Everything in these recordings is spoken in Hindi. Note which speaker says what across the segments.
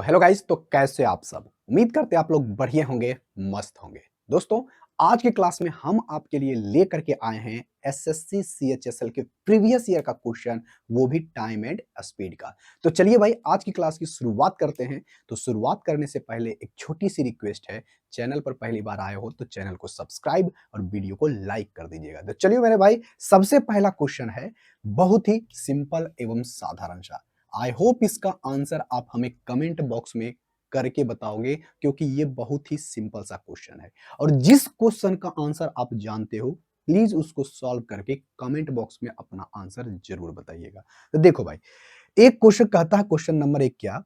Speaker 1: हेलो गाइस, तो कैसे आप सब। उम्मीद करते हैं आप लोग बढ़िया होंगे, मस्त होंगे। दोस्तों, आज की क्लास में हम आपके लिए लेकर के आए हैं एसएससी सीएचएसएल के प्रीवियस ईयर का क्वेश्चन, वो भी टाइम एंड स्पीड का। तो चलिए भाई, आज की क्लास की शुरुआत करते हैं। तो शुरुआत करने से पहले एक छोटी सी रिक्वेस्ट है, चैनल पर पहली बार आए हो तो चैनल को सब्सक्राइब और वीडियो को लाइक कर दीजिएगा। तो चलिए मेरे भाई, सबसे पहला क्वेश्चन है बहुत ही सिंपल एवं साधारण सा। आई होप इसका आंसर आप हमें कमेंट बॉक्स में करके बताओगे, क्योंकि ये बहुत ही सिंपल सा क्वेश्चन है। और जिस क्वेश्चन का आंसर आप जानते हो, प्लीज उसको सॉल्व करके कमेंट बॉक्स में अपना आंसर जरूर बताइएगा। तो देखो भाई, एक क्वेश्चन कहता है, क्वेश्चन नंबर 1 क्या,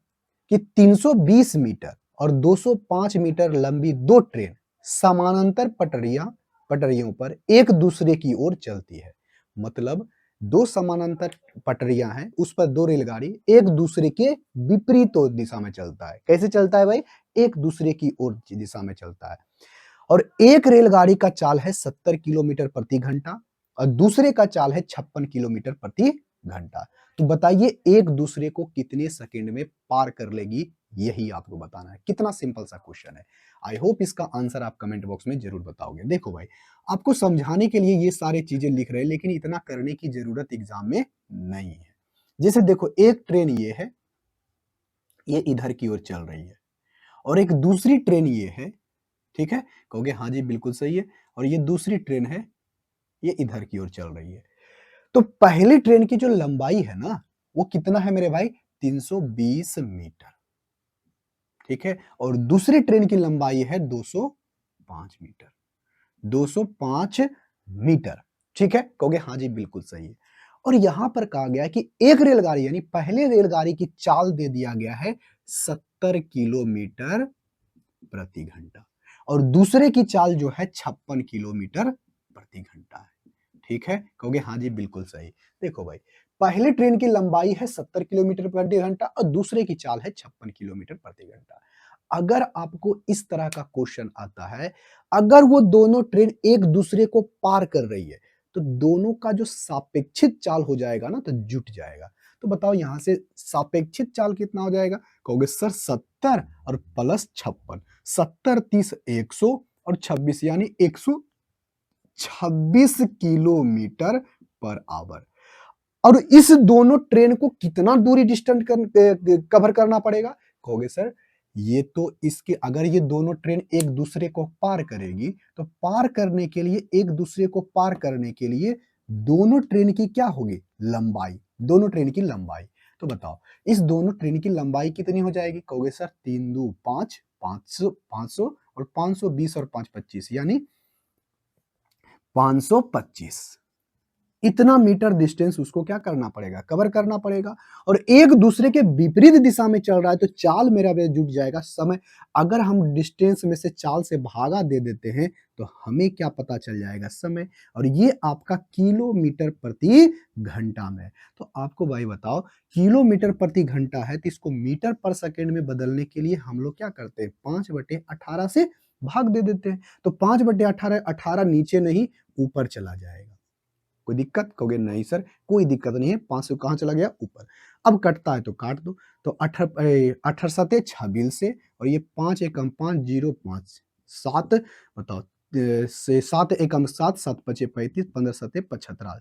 Speaker 1: कि 320 मीटर और 205 मीटर लंबी दो ट्रेन समानांतर पटरियों पर एक दूसरे की ओर चलती है। मतलब दो समानांतर पटरियां हैं, उस पर दो रेलगाड़ी एक दूसरे के विपरीत दिशा में चलता है। कैसे चलता है भाई? एक दूसरे की ओर दिशा में चलता है। और एक रेलगाड़ी का चाल है 70 किलोमीटर प्रति घंटा और दूसरे का चाल है 56 किलोमीटर प्रति घंटा। तो बताइए एक दूसरे को कितने सेकंड में पार कर लेगी, यही आपको बताना है। कितना सिंपल सा क्वेश्चन है। आई होप इसका आंसर आप कमेंट बॉक्स में जरूर बताओगे। देखो भाई, आपको समझाने के लिए ये सारी चीजें लिख रहे हैं, लेकिन इतना करने की जरूरत एग्जाम में नहीं है। जैसे देखो, एक ट्रेन ये है, ये इधर की ओर चल रही है, और एक दूसरी ट्रेन ये है। ठीक है, कहोगे हाँ जी बिल्कुल सही है। और ये दूसरी ट्रेन है, ये इधर की ओर चल रही है। तो पहली ट्रेन की जो लंबाई है ना, वो कितना है मेरे भाई? 320 मीटर। ठीक है, और दूसरी ट्रेन की लंबाई है 205 मीटर। 205 मीटर। ठीक है, कहोगे हाँ जी बिल्कुल सही है। और यहां पर कहा गया है कि एक रेलगाड़ी, यानी पहले रेलगाड़ी की चाल दे दिया गया है 70 किलोमीटर प्रति घंटा, और दूसरे की चाल जो है 56 किलोमीटर प्रति घंटा है। ठीक है, कहोगे हाँ जी बिल्कुल सही। देखो भाई, पहले ट्रेन की लंबाई है 70 किलोमीटर प्रति घंटा और दूसरे की चाल है 56 किलोमीटर प्रति घंटा। अगर आपको इस तरह का क्वेश्चन आता है, अगर वो दोनों ट्रेन एक दूसरे को पार कर रही है, तो दोनों का जो सापेक्षित चाल हो जाएगा ना, तो जुट जाएगा। तो बताओ यहां से सापेक्षित चाल कितना हो जाएगा? कहोगे सर 70 और प्लस 56, 70 30 100 और 26 यानी 126 किलोमीटर पर आवर। और इस दोनों ट्रेन को कितना दूरी डिस्टेंस कवर करना पड़ेगा? कहोगे सर ये तो इसके, अगर ये दोनों ट्रेन एक दूसरे को पार करेगी, तो पार करने के लिए, एक दूसरे को पार करने के लिए दोनों ट्रेन की क्या होगी? लंबाई। दोनों ट्रेन की लंबाई। तो बताओ इस दोनों ट्रेन की लंबाई कितनी हो जाएगी? कहोगे सर 3 2 5, 500 और 520 और 5 25 यानी 525। इतना मीटर डिस्टेंस उसको क्या करना पड़ेगा? कवर करना पड़ेगा। और एक दूसरे के विपरीत दिशा में चल रहा है, तो चाल मेरा वे जुट जाएगा। समय, अगर हम डिस्टेंस में से चाल से भागा दे देते हैं, तो हमें क्या पता चल जाएगा? समय। और ये आपका किलोमीटर प्रति घंटा में। तो आपको भाई बताओ, किलोमीटर प्रति घंटा है, तो इसको मीटर पर सेकेंड में बदलने के लिए हम लोग क्या करते हैं? 5/18 से भाग दे देते हैं। तो 5/18, 18 नीचे नहीं ऊपर चला जाएगा। कोई दिक्कत? कहोगे नहीं सर कोई दिक्कत नहीं है, 500 कहाँ चला गया? ऊपर। अब कटता है तो काट दो। तो 18 सते 26 से, और ये 5 एकम 5 0 5 7, बताओ से 7 एकम 7 7 पचे 35 15 सते 75,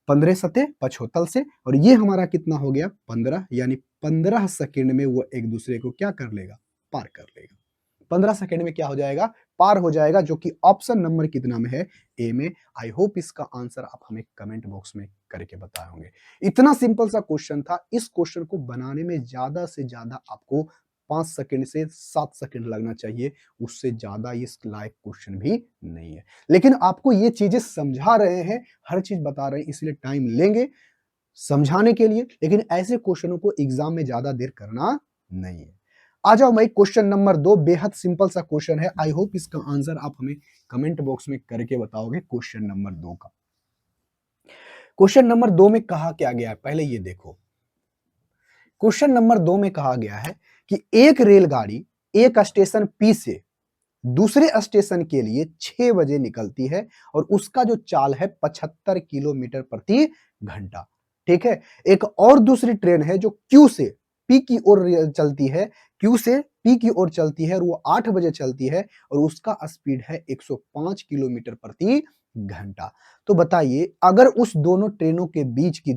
Speaker 1: 15 सते 75 से, और ये हमारा कितना हो गया? 15, यानी 15 सेकेंड में वो एक दूसरे को क्या कर लेगा? पार कर लेगा। 15 सेकेंड में क्या हो जाएगा? पार हो जाएगा, जो कि ऑप्शन नंबर कितना में है? ए में। आई होप इसका आंसर आप हमें कमेंट बॉक्स में करके बताए होंगे। इतना सिंपल सा क्वेश्चन था। इस क्वेश्चन को बनाने में ज्यादा से ज्यादा आपको 5 सेकंड से 7 सेकंड लगना चाहिए, उससे ज्यादा इस लायक क्वेश्चन भी नहीं है। लेकिन आपको ये चीजें समझा रहे हैं, हर चीज बता रहे हैं, इसलिए टाइम लेंगे समझाने के लिए, लेकिन ऐसे क्वेश्चनों को एग्जाम में ज्यादा देर करना नहीं है। आ जाओ भाई, क्वेश्चन नंबर 2 बेहद सिंपल सा क्वेश्चन है। आई होप इसका आंसर आप हमें कमेंट बॉक्स में करके बताओगे। क्वेश्चन नंबर 2 का, क्वेश्चन नंबर 2 में कहा क्या गया है, पहले ये देखो। क्वेश्चन नंबर 2 में कहा गया है कि एक रेलगाड़ी एक स्टेशन पी से दूसरे स्टेशन के लिए 6 बजे निकलती है, और उसका जो चाल है 75 किलोमीटर प्रति घंटा। ठीक है, एक और दूसरी ट्रेन है जो क्यू से पी की ओर चलती है, क्यू से पी की ओर चलती है और वो 8 बजे चलती है और उसका स्पीड है 105 किलोमीटर प्रति घंटा। तो बताइए अगर उस दोनों ट्रेनों के बीच की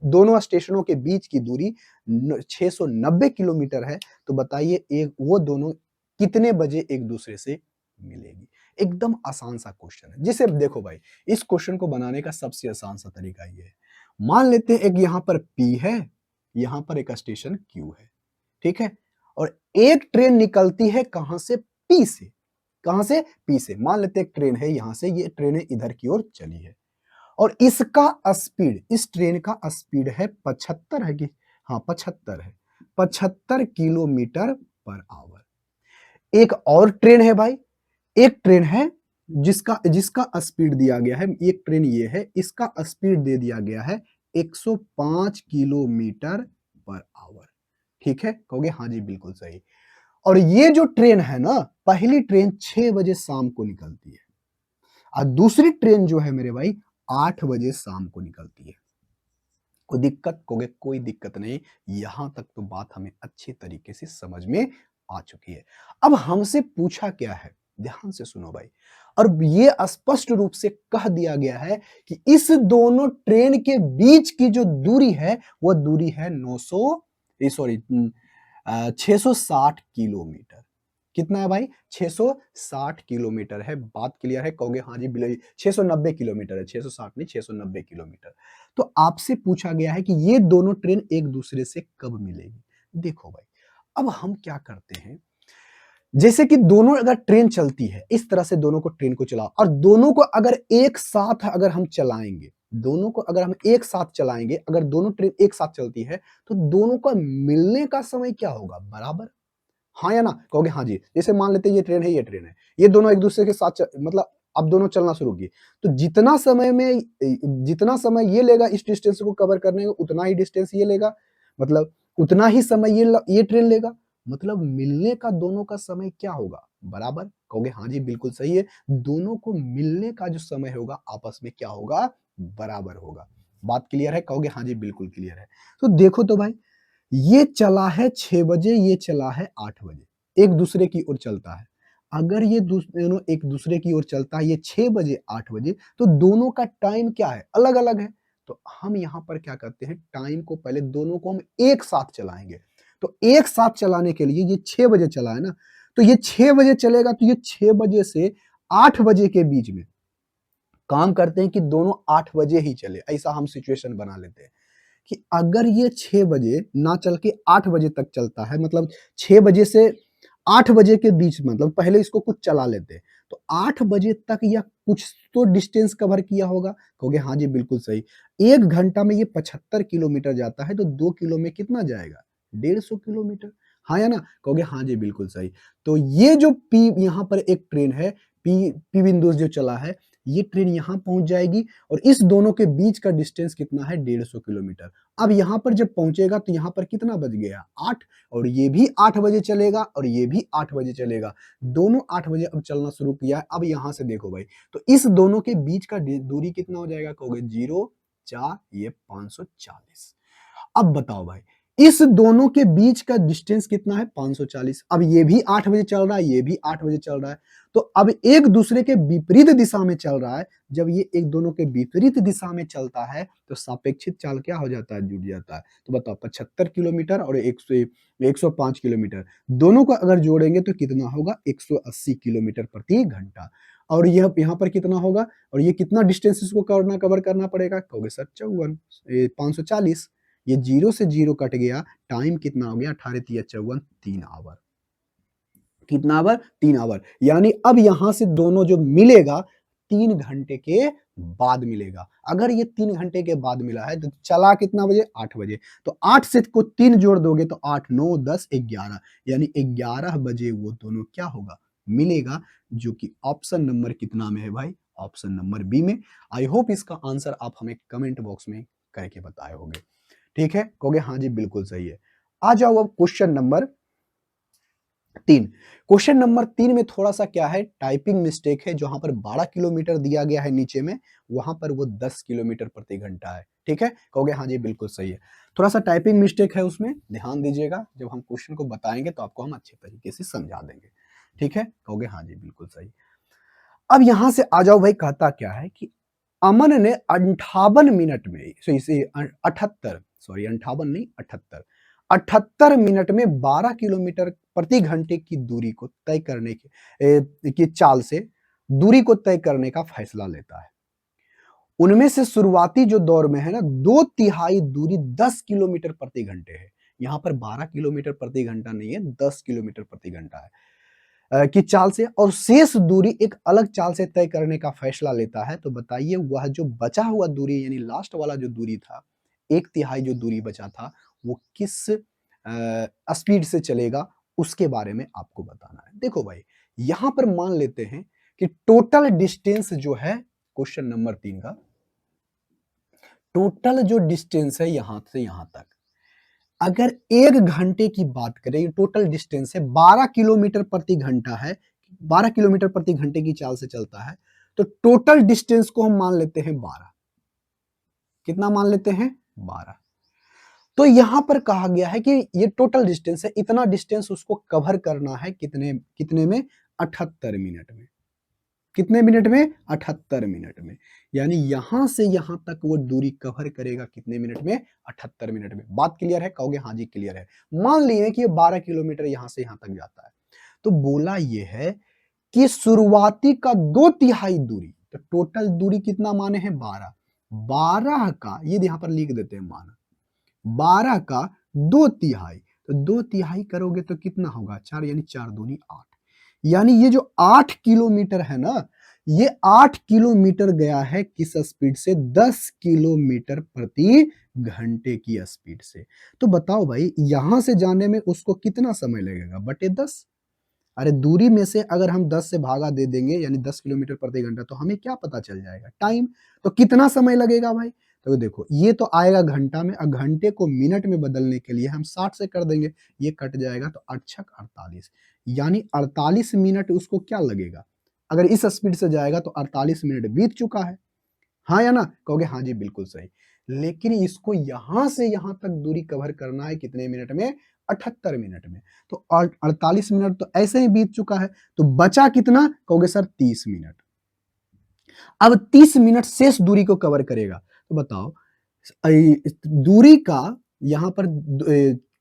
Speaker 1: दोनों स्टेशनों के बीच की दूरी 690 किलोमीटर है, तो बताइए एक वो दोनों कितने बजे एक दूसरे से मिलेगी? एकदम आसान सा क्वेश्चन है। जिसे देखो भाई, इस क्वेश्चन को बनाने का सबसे आसान सा तरीका ये है। मान लेते हैं एक यहाँ पर P है, यहाँ पर एक स्टेशन Q है, ठीक है? और एक ट्रेन निकलती है कहां से? P से। कहां से? P से। मान लेते हैं एक ट्रेन है यहां से, ये ट्रेन इधर की ओर चली है और इसका स्पीड, इस ट्रेन का स्पीड है 75 है कि हाँ 75 है, 75 किलोमीटर पर आवर। एक और ट्रेन है भाई, एक ट्रेन है जिसका जिसका स्पीड दिया गया है, एक ट्रेन ये है, इसका स्पीड दे दिया गया है 105 किलोमीटर पर आवर। ठीक है, कहोगे हाँ जी बिल्कुल सही। और ये जो ट्रेन है ना, पहली ट्रेन 6 बजे शाम को निकलती है और दूसरी ट्रेन जो है मेरे भाई 8 बजे शाम को निकलती है। कोई दिक्कत? कहोगे कोई दिक्कत नहीं, यहां तक तो बात हमें अच्छी तरीके से समझ में आ चुकी है। अब हमसे पूछा क्या है, ध्यान से सुनो भाई, और ये स्पष्ट रूप से कह दिया गया है कि इस दोनों ट्रेन के बीच की जो दूरी है वो दूरी है 660 किलोमीटर। कितना है भाई? 660 किलोमीटर है। बात क्लियर है? कहोगे हाँ जी बिल्कुल 690 किलोमीटर है, 660 नहीं 690 किलोमीटर। तो आपसे पूछा गया है कि ये दोनों ट्रेन एक दूसरे से कब मिलेगी। देखो भाई, अब हम क्या करते हैं, जैसे कि दोनों अगर ट्रेन चलती है, इस तरह से दोनों को ट्रेन को चलाओ और दोनों को अगर एक साथ अगर हम चलाएंगे, दोनों को अगर हम एक साथ चलाएंगे, अगर दोनों ट्रेन एक साथ चलती है तो दोनों का मिलने का समय क्या होगा? बराबर। हाँ या ना? कहोगे हाँ जी। जैसे मान लेते हैं ये ट्रेन है, ये ट्रेन है, ये दोनों एक दूसरे के साथ मतलब अब दोनों चलना शुरू किए, तो जितना समय ये लेगा इस डिस्टेंस को कवर करने में, उतना ही डिस्टेंस ये लेगा, मतलब उतना ही समय ये ट्रेन लेगा। मतलब मिलने का दोनों का समय क्या होगा? बराबर। कहोगे हाँ जी बिल्कुल सही है, दोनों को मिलने का जो समय होगा आपस में क्या होगा? बराबर होगा। बात क्लियर है? कहोगे हाँ जी बिल्कुल क्लियर है। तो देखो तो भाई, ये चला है 6 बजे, ये चला है 8 बजे, एक दूसरे की ओर चलता है। अगर ये दोनों एक दूसरे की ओर चलता है, ये 6 बजे 8 बजे, तो दोनों का टाइम क्या है? अलग-अलग है। तो हम यहाँ पर क्या करते हैं, टाइम को पहले दोनों को हम एक साथ चलाएँगे। तो एक साथ चलाने के लिए ये 6 बजे चला है ना, तो ये 6 बजे चलेगा, तो ये 6 बजे से 8 बजे के बीच में काम करते हैं कि दोनों 8 बजे ही चले, ऐसा हम सिचुएशन बना लेते हैं। कि अगर ये 6 बजे ना चल के 8 बजे तक चलता है, मतलब 6 बजे से 8 बजे के बीच, मतलब पहले इसको कुछ चला लेते हैं, तो 8 बजे तक या कुछ तो डिस्टेंस कवर किया होगा। कहोगे हाँ जी बिल्कुल सही। 1 घंटा में ये 75 किलोमीटर जाता है, तो 2 किलो में कितना जाएगा? 150 किलोमीटर। हाँ या ना? कहोगे हाँ जी बिल्कुल सही। तो ये जो पी यहाँ पर एक ट्रेन है, पी बिंदु जो चला है, ये ट्रेन यहाँ पहुँच जाएगी और इस दोनों के बीच का डिस्टेंस कितना है? 150 किलोमीटर। अब यहाँ पर जब पहुँचेगा तो यहाँ पर कितना बज गया? 8, और ये भी 8 बजे चलेगा और ये भी 8 बजे चलेगा। दोनों 8 बजे अब चलना शुरू किया है। अब यहाँ से देखो भाई, तो इस दोनों के बीच का दूरी कितना हो जाएगा? कहोगे 0, 4, ये 540। अब बताओ भाई, इस दोनों के बीच का डिस्टेंस कितना है? 540। अब ये भी 8 बजे चल रहा है, ये भी 8 बजे चल रहा है, तो अब एक दूसरे के विपरीत दिशा में चल रहा है। जब ये एक दोनों के विपरीत दिशा में चलता है तो सापेक्षिक चाल क्या हो जाता है? जुड़ जाता है। तो बताओ 75 किलोमीटर और 105 किलोमीटर, दोनों को अगर जोड़ेंगे तो कितना होगा? 180 किलोमीटर प्रति घंटा। और यह यहाँ पर कितना होगा? और ये कितना डिस्टेंस इसको कवर करना पड़ेगा? कहोगे सर 54, 540। ये 0 से 0 कट गया, टाइम कितना हो गया? 18 तिया 54, 3 आवर। कितना आवर? 3 आवर। यानी अब यहां से दोनों जो मिलेगा 3 घंटे के बाद मिलेगा। अगर ये 3 घंटे के बाद मिला है तो चला कितना बजे? 8 बजे। तो 8 से को 3 जोड़ दोगे तो 8, 9, 10, 11, यानी 11 बजे वो दोनों क्या होगा? मिलेगा, जो कि ऑप्शन नंबर कितना में है भाई? ऑप्शन नंबर बी में। आई होप इसका आंसर आप हमें कमेंट बॉक्स में करके बताए होंगे। ठीक है, कहोगे हाँ जी बिल्कुल सही है। आ जाओ अब क्वेश्चन नंबर 3। क्वेश्चन नंबर 3 में थोड़ा-सा क्या है, टाइपिंग मिस्टेक है। जहाँ पर 12 किलोमीटर दिया गया है नीचे में, वहाँ पर वो 10 किलोमीटर प्रति घंटा है। ठीक है? कहोगे हाँ जी, बिल्कुल सही है। थोड़ा-सा टाइपिंग मिस्टेक है उसमें, ध्यान दीजिएगा। जब हम क्वेश्चन को बताएँगे तो आपको हम अच्छे तरीके से समझा देंगे। ठीक है? कहोगे हाँ जी, बिल्कुल सही। अब यहाँ से आ जाओ भाई, कहता क्या है कि अमन ने 58 मिनट में इसे 78 सॉरी 58 नहीं 78 78 मिनट में 12 किलोमीटर प्रति घंटे की दूरी को तय करने की चाल से दूरी को तय करने का फैसला लेता है। उनमें से शुरुआती जो दौर में है ना, 2/3 दूरी 10 किलोमीटर प्रति घंटे है। यहाँ पर 12 किलोमीटर प्रति घंटा नहीं है, 10 किलोमीटर प्रति घंटा है की चाल से, और शेष दूरी एक अलग चाल से तय करने का फैसला लेता है। तो बताइए वह जो बचा हुआ दूरी यानी लास्ट वाला जो दूरी था, 1/3 जो दूरी बचा था, वो किस स्पीड से चलेगा, उसके बारे में आपको बताना है। देखो भाई, यहाँ पर मान लेते हैं कि टोटल डिस्टेंस जो है क्वेश्चन नंबर 3 का, टोटल जो डिस्टेंस है यहां से यहां तक, अगर 1 घंटे की बात करें, ये टोटल डिस्टेंस है 12 किलोमीटर प्रति घंटा है, 12 किलोमीटर प्रति घंटे की चाल से चलता है, तो टोटल डिस्टेंस को हम मान लेते हैं 12। कितना मान लेते हैं? 12। तो यहां पर कहा गया है कि ये टोटल डिस्टेंस है, इतना डिस्टेंस उसको कवर करना है कितने कितने में? 78 मिनट में। कितने मिनट में? 78 मिनट में। यानी यहां से यहां तक वो दूरी कवर करेगा कितने मिनट में? 78 मिनट में। बात क्लियर है? कहोगे हाँ जी क्लियर है। मान लिए कि ये 12 किलोमीटर यहां से यहां तक जाता है, तो बोला ये है कि शुरुआती का 2/3 दूरी, तो टोटल दूरी कितना माने हैं? 12। 12 का ये यहां पर लिख देते हैं मान, 12 का 2/3, तो 2/3 करोगे तो कितना होगा? 4, यानी 4 दूनी 8। यानी ये जो 8 किलोमीटर है ना, ये 8 किलोमीटर गया है किस स्पीड से? 10 किलोमीटर प्रति घंटे की स्पीड से। तो बताओ भाई, यहां से जाने में उसको कितना समय लगेगा? बटे 10। अरे दूरी में से अगर हम 10 से भागा दे देंगे, यानी 10 किलोमीटर प्रति घंटा, तो हमें क्या पता चल जाएगा? टाइम। तो कितना समय लगेगा भाई? तो देखो, ये तो आएगा घंटा में, और घंटे को मिनट में बदलने के लिए हम 60 से कर देंगे, ये कट जाएगा, तो 8 48, यानी 48 मिनट उसको क्या लगेगा? अगर इस स्पीड से जाएगा तो 48 मिनट बीत चुका है। हाँ या ना? कहोगे हाँ जी बिल्कुल सही। लेकिन इसको यहां से यहां तक दूरी कवर करना है कितने मिनट में? 78 मिनट में। तो 48 मिनट तो ऐसे ही बीत चुका है, तो बचा कितना? कहोगे सर 30 मिनट। अब 30 मिनट शेष दूरी को कवर करेगा, तो बताओ दूरी का यहां पर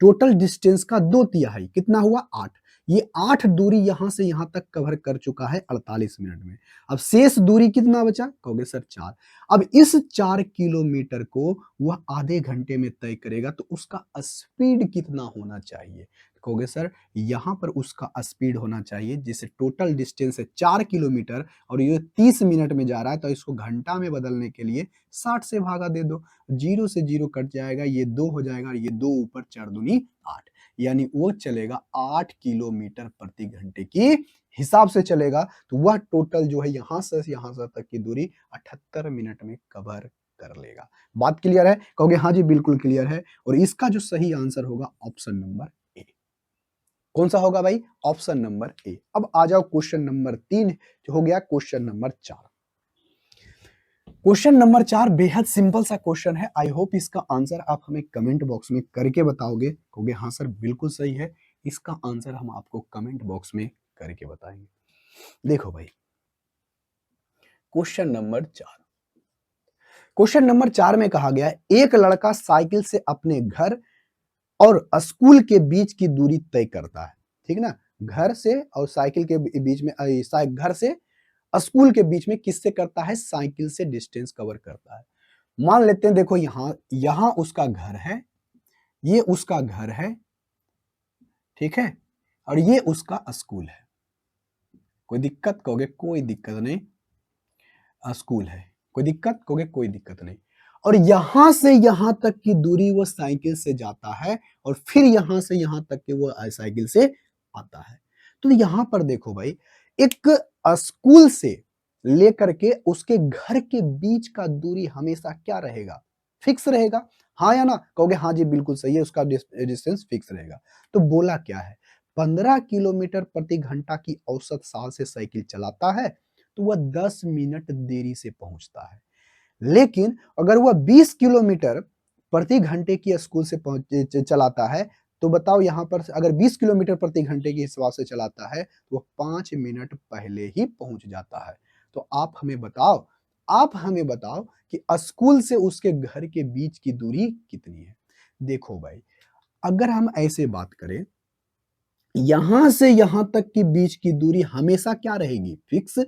Speaker 1: टोटल डिस्टेंस का 2/3 कितना हुआ? 8। ये 8 दूरी यहां से यहां तक कवर कर चुका है 48 मिनट में। अब शेष दूरी कितना बचा? कहोगे सर 4। अब इस 4 किलोमीटर को वह आधे घंटे में तय करेगा, तो उसका स्पीड कितना होना चाहिए? कहोगे सर यहां पर उसका स्पीड होना चाहिए, जिसे टोटल डिस्टेंस है 4 किलोमीटर और ये 30 मिनट में जा रहा है, तो इसको घंटा में बदलने के लिए 60 से भागा दे दो। 0 से 0 कट जाएगा, ये 2 हो जाएगा, और ये 2 ऊपर 4 दूनी 8, यानी वो चलेगा 8 किलोमीटर प्रति घंटे की हिसाब से चलेगा। तो वह टोटल जो है यहां से यहां से तक की दूरी 78 मिनट में कवर कर लेगा। बात क्लियर है? कहोगे हाँ जी बिल्कुल क्लियर है। और इसका जो सही आंसर होगा ऑप्शन नंबर ए। कौन सा होगा भाई? Option number A. अब आ जाओ क्वेश्चन नंबर 3, जो हो गया क्वेश्चन नंबर 4। क्वेश्चन नंबर 4 बेहद सिंपल सा क्वेश्चन है। आई होप इसका आंसर आप हमें कमेंट बॉक्स में करके बताओगे। कहोगे हाँ सर बिल्कुल सही है। इसका आंसर हम आपको कमेंट बॉक्स में करके बताएंगे। देखो भाई, क्वेश्चन नंबर 4, क्वेश्चन नंबर 4 में कहा गया है, एक लड़का साइकिल से अपने घर और स्कूल के बीच की दूरी तय करता है। ठीक ना? घर से और साइकिल के बीच में घर से स्कूल के बीच में किससे करता है? साइकिल से डिस्टेंस कवर करता है। मान लेते हैं, देखो यहां यहां उसका घर है, ये उसका घर है, ठीक है, और ये उसका स्कूल है। कोई दिक्कत? कहोगे कोई दिक्कत नहीं, स्कूल है। कोई दिक्कत? कहोगे कोई दिक्कत नहीं। और यहां से यहां तक की दूरी वो साइकिल से जाता है, और फिर यहां से यहां तक के वो साइकिल से आता है। तो यहां पर देखो भाई, एक स्कूल से लेकर के उसके घर के बीच का दूरी हमेशा क्या रहेगा? फिक्स रहेगा। हाँ या ना? कहोगे हाँ जी बिल्कुल सही है, उसका डिस्टेंस फिक्स रहेगा। तो बोला क्या है? 15 किलोमीटर प्रति घंटा की औसत साल से साइकिल चलाता है तो वह 10 मिनट देरी से पहुंचता है। लेकिन अगर वह 20 किलोमीटर प्रति घंटे की स्कूल से चलाता है तो बताओ यहाँ पर अगर 20 किलोमीटर प्रति घंटे के हिसाब से चलाता है तो वह 5 मिनट पहले ही पहुंच जाता है। तो आप हमें बताओ कि स्कूल से उसके घर के बीच की दूरी कितनी है। देखो भाई, अगर हम ऐसे बात करें, यहां से यहां तक की बीच की दूरी हमेशा क्या रहेगी, फिक्स।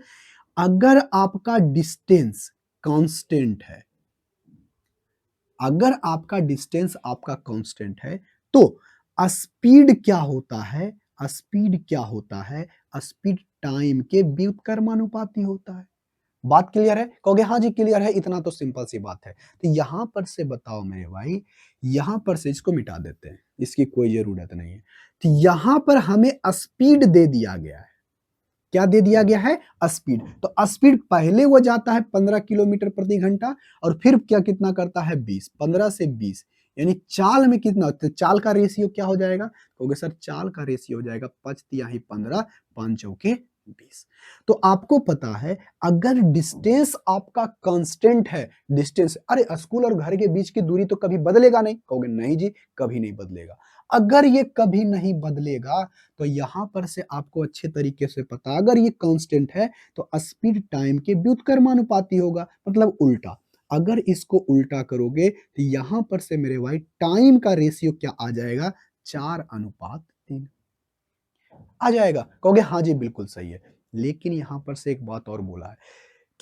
Speaker 1: अगर आपका डिस्टेंस कांस्टेंट है, अगर आपका डिस्टेंस आपका कांस्टेंट है तो स्पीड क्या होता है, स्पीड क्या होता है, स्पीड टाइम के व्युत्क्रमानुपाती होता है। बात क्लियर है? कहोगे हाँ जी क्लियर है, इतना तो सिंपल सी बात है। तो यहां पर से बताओ मेरे भाई, यहां पर से इसको मिटा देते हैं, इसकी कोई जरूरत नहीं है। तो यहां पर हमें स्पीड दे दिया गया है, क्या दे दिया गया है, स्पीड। तो स्पीड पहले वो जाता है 15 किलोमीटर प्रति घंटा और फिर क्या कितना करता है 20, 15 से 20, यानी चाल में कितना, तो चाल का रेशियो क्या हो जाएगा, कहोगे सर चाल का रेशियो हो जाएगा 5 तिहाई 15, 5 चौके 20। तो आपको पता है अगर डिस्टेंस आपका कांस्टेंट है, डिस्टेंस, अरे स्कूल और घर के बीच की दूरी तो कभी बदलेगा नहीं, कहोगे नहीं जी कभी नहीं बदलेगा। अगर ये कभी नहीं बदलेगा तो यहां पर से आपको अच्छे तरीके से पता, अगर ये कांस्टेंट है तो स्पीड टाइम के व्युत्क्रमानुपाती होगा, मतलब उल्टा। अगर इसको उल्टा करोगे तो यहां पर से मेरे भाई टाइम का रेशियो क्या आ जाएगा, 4:3 आ जाएगा। कहोगे हाँ जी बिल्कुल सही है, लेकिन यहां पर से एक बात और बोला है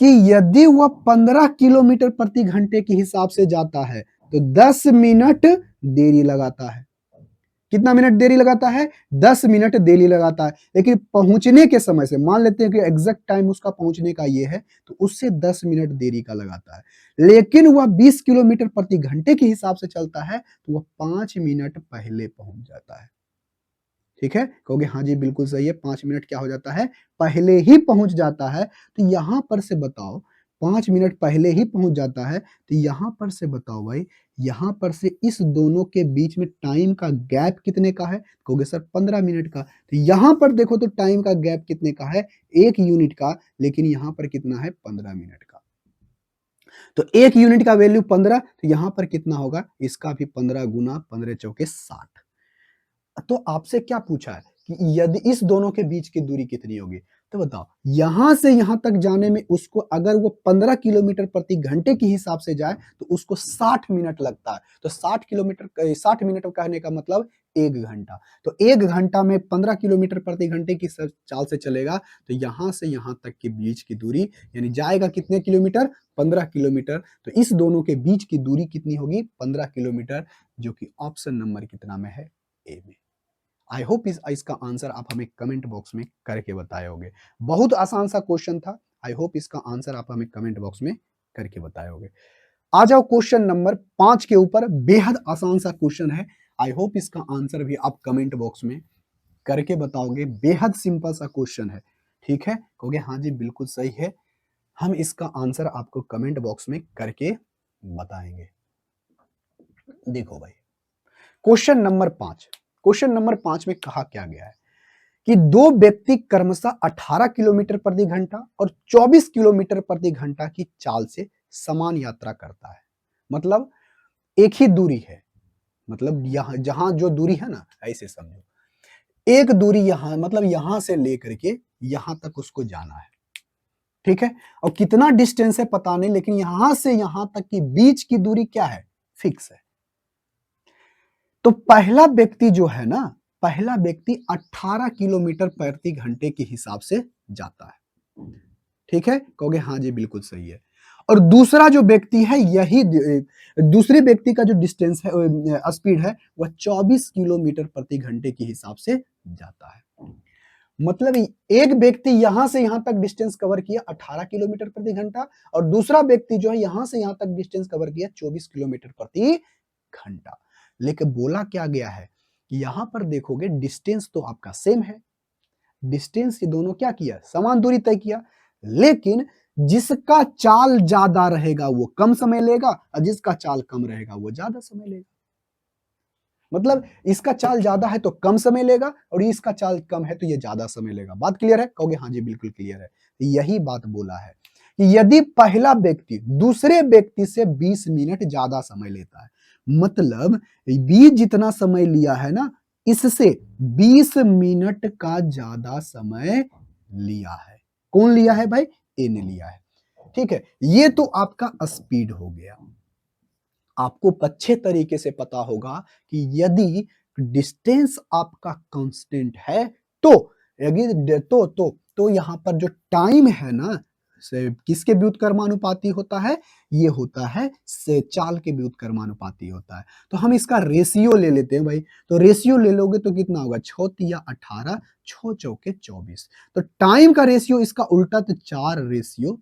Speaker 1: कि यदि वह 15 किलोमीटर प्रति घंटे के हिसाब से जाता है तो 10 मिनट देरी लगाता है। कितना मिनट देरी लगाता है, 10 मिनट देरी लगाता है। लेकिन पहुंचने के समय से मान लेते हैं कि एग्जैक्ट टाइम उसका पहुंचने का ये है तो उससे 10 मिनट देरी का लगाता है। लेकिन वह 20 किलोमीटर प्रति घंटे के हिसाब से चलता है तो वह 5 मिनट पहले पहुंच जाता है। ठीक है, कहोगे हाँ जी बिल्कुल सही है, 5 मिनट क्या हो जाता है, पहले ही पहुंच जाता है। तो यहां पर से बताओ 5 मिनट पहले ही पहुंच जाता है, तो यहां पर से बताओ भाई, यहां पर से इस दोनों के बीच में टाइम का गैप कितने का है, कहोगे सर 15 मिनट का। तो यहां पर देखो तो टाइम का गैप कितने का है, 1 यूनिट का, लेकिन यहां पर कितना है, 15 मिनट का। तो 1 यूनिट का वैल्यू 15, तो यहां पर कितना होगा, इसका भी 15 गुना 15 चौके 60। तो आपसे क्या पूछा है कि यदि इस दोनों के बीच की दूरी कितनी होगी, तो बताओ यहां से यहां तक जाने में उसको, अगर वो 15 किलोमीटर प्रति घंटे के हिसाब से जाए तो उसको 60 मिनट लगता है। तो 60 मिनट कहने का मतलब 1 घंटा। तो 1 घंटा में 15 किलोमीटर प्रति घंटे की चाल से चलेगा तो यहां से यहां तक के बीच की दूरी यानी जाएगा कितने किलोमीटर, 15 किलोमीटर। तो इस दोनों के बीच की दूरी कितनी होगी, 15 किलोमीटर, जो कि ऑप्शन नंबर कितना में है, ए में। आई होप इसका आंसर आप हमें कमेंट बॉक्स में करके बताए होगे। बहुत आसान सा क्वेश्चन था, आई होप इसका आंसर आप हमें कमेंट बॉक्स में करके बताए होगे। आ जाओ क्वेश्चन नंबर 5 के ऊपर, बेहद आसान सा क्वेश्चन है, आई होप इसका आंसर भी आप कमेंट बॉक्स में करके बताओगे। बेहद सिंपल सा क्वेश्चन है, ठीक है, कहोगे हाँ जी बिल्कुल सही है, हम इसका आंसर आपको कमेंट बॉक्स में करके बताएंगे। देखो भाई, क्वेश्चन नंबर 5 में कहा क्या गया है कि दो व्यक्ति क्रमशः 18 किलोमीटर प्रति घंटा और 24 किलोमीटर प्रति घंटा की चाल से समान यात्रा करता है। मतलब एक ही दूरी है, मतलब यहां जहां जो दूरी है ना, ऐसे समझो एक दूरी यहां, मतलब यहां से लेकर के यहां तक उसको जाना है, ठीक है। और कितना डिस्टेंस है पता नहीं, लेकिन यहां से यहां तक की बीच की दूरी क्या है, फिक्स है। तो पहला व्यक्ति जो है ना, पहला व्यक्ति 18 किलोमीटर प्रति घंटे के हिसाब से जाता है, ठीक है, कहोगे हाँ जी बिल्कुल सही है। और दूसरा जो व्यक्ति है, यही दूसरे व्यक्ति का जो डिस्टेंस है, स्पीड है, वह 24 किलोमीटर प्रति घंटे के हिसाब से जाता है। मतलब एक व्यक्ति यहां से यहां तक डिस्टेंस कवर किया 18 किलोमीटर प्रति घंटा और दूसरा व्यक्ति जो है यहां से यहां तक डिस्टेंस कवर किया 24 किलोमीटर प्रति घंटा। लेकिन बोला क्या गया है कि यहां पर देखोगे डिस्टेंस तो आपका सेम है, डिस्टेंस ये दोनों क्या किया, समान दूरी तय किया, लेकिन जिसका चाल ज्यादा रहेगा वो कम समय लेगा और जिसका चाल कम रहेगा वो ज्यादा समय लेगा। मतलब इसका चाल ज्यादा है तो कम समय लेगा और इसका चाल कम है तो ये ज्यादा समय लेगा। बात क्लियर है? कहोगे हाँ जी बिल्कुल क्लियर है। यही बात बोला है कि यदि पहला व्यक्ति दूसरे व्यक्ति से 20 मिनट ज्यादा समय लेता है, मतलब बी जितना समय लिया है ना, इससे 20 मिनट का ज्यादा समय लिया है। कौन लिया है भाई? ए ने लिया है। ठीक है, ये तो आपका स्पीड हो गया। आपको अच्छे तरीके से पता होगा कि यदि डिस्टेंस आपका कांस्टेंट है तो यदि तो यहां पर जो टाइम है ना, से किसके व्युत्क्रमानुपाती होता है? ये होता है से चाल के व्युत्क्रमानुपाती होता है। तो हम इसका रेशियो ले लेते हैं भाई। तो रेशियो ले लोगे तो कितना होगा? 6 तिया 18, 6 चौके 24। तो टाइम का रेशियो इसका उल्टा, तो 4:3।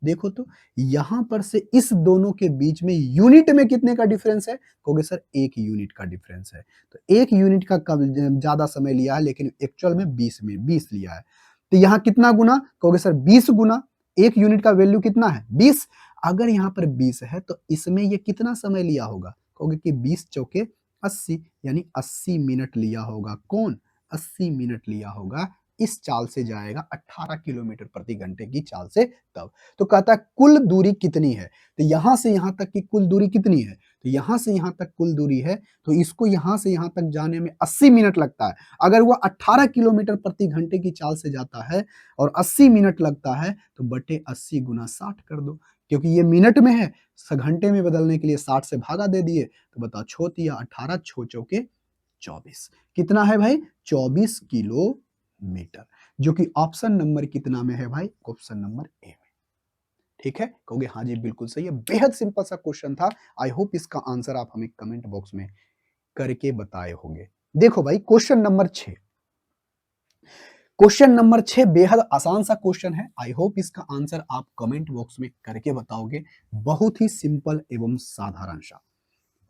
Speaker 1: देखो तो यहां पर से इस दोनों के बीच में यूनिट में कितने का डिफरेंस है? कहोगे सर 1 यूनिट का डिफरेंस है। तो 1 यूनिट का कम ज्यादा समय लिया है, लेकिन एक्चुअल में 20 लिया है। तो यहां कितना गुना? कहोगे सर 20 गुना। 1 यूनिट का वैल्यू कितना है? 20। अगर यहां पर 20 है तो इसमें ये कितना समय लिया होगा? कहोगे कि 20 चौके 80, यानी 80 मिनट लिया होगा। कौन? 80 मिनट लिया होगा। इस चाल से जाएगा 18 किलोमीटर प्रति घंटे की चाल से तब। तो कहता है कुल दूरी कितनी है? तो यहां से यहां तक की कुल दूरी कितनी है? तो यहां से यहां तक कुल दूरी है, तो इसको यहां से यहां तक जाने में 80 मिनट लगता है। अगर वो 18 किलोमीटर प्रति घंटे की चाल से जाता है और 80 मिनट लगता है, तो बटे 80 गुना 60 कर दो, क्योंकि ये मिनट में है, घंटे में बदलने के लिए 60 से भागा दे दिए। तो बताओ 6 तिया 18, 6 चौके 24, कितना है भाई? 24 किलोमीटर, जो कि ऑप्शन नंबर कितना में है भाई? ऑप्शन नंबर ए में। ठीक है, कहोगे हाँ जी बिल्कुल सही है। बेहद सिंपल सा क्वेश्चन था। आई होप इसका आंसर आप हमें कमेंट बॉक्स में करके बताए होंगे। देखो भाई क्वेश्चन नंबर 6। क्वेश्चन नंबर 6 बेहद आसान सा क्वेश्चन है। आई होप इसका आंसर आप कमेंट बॉक्स में करके बताओगे। बहुत ही सिंपल एवं साधारण सा।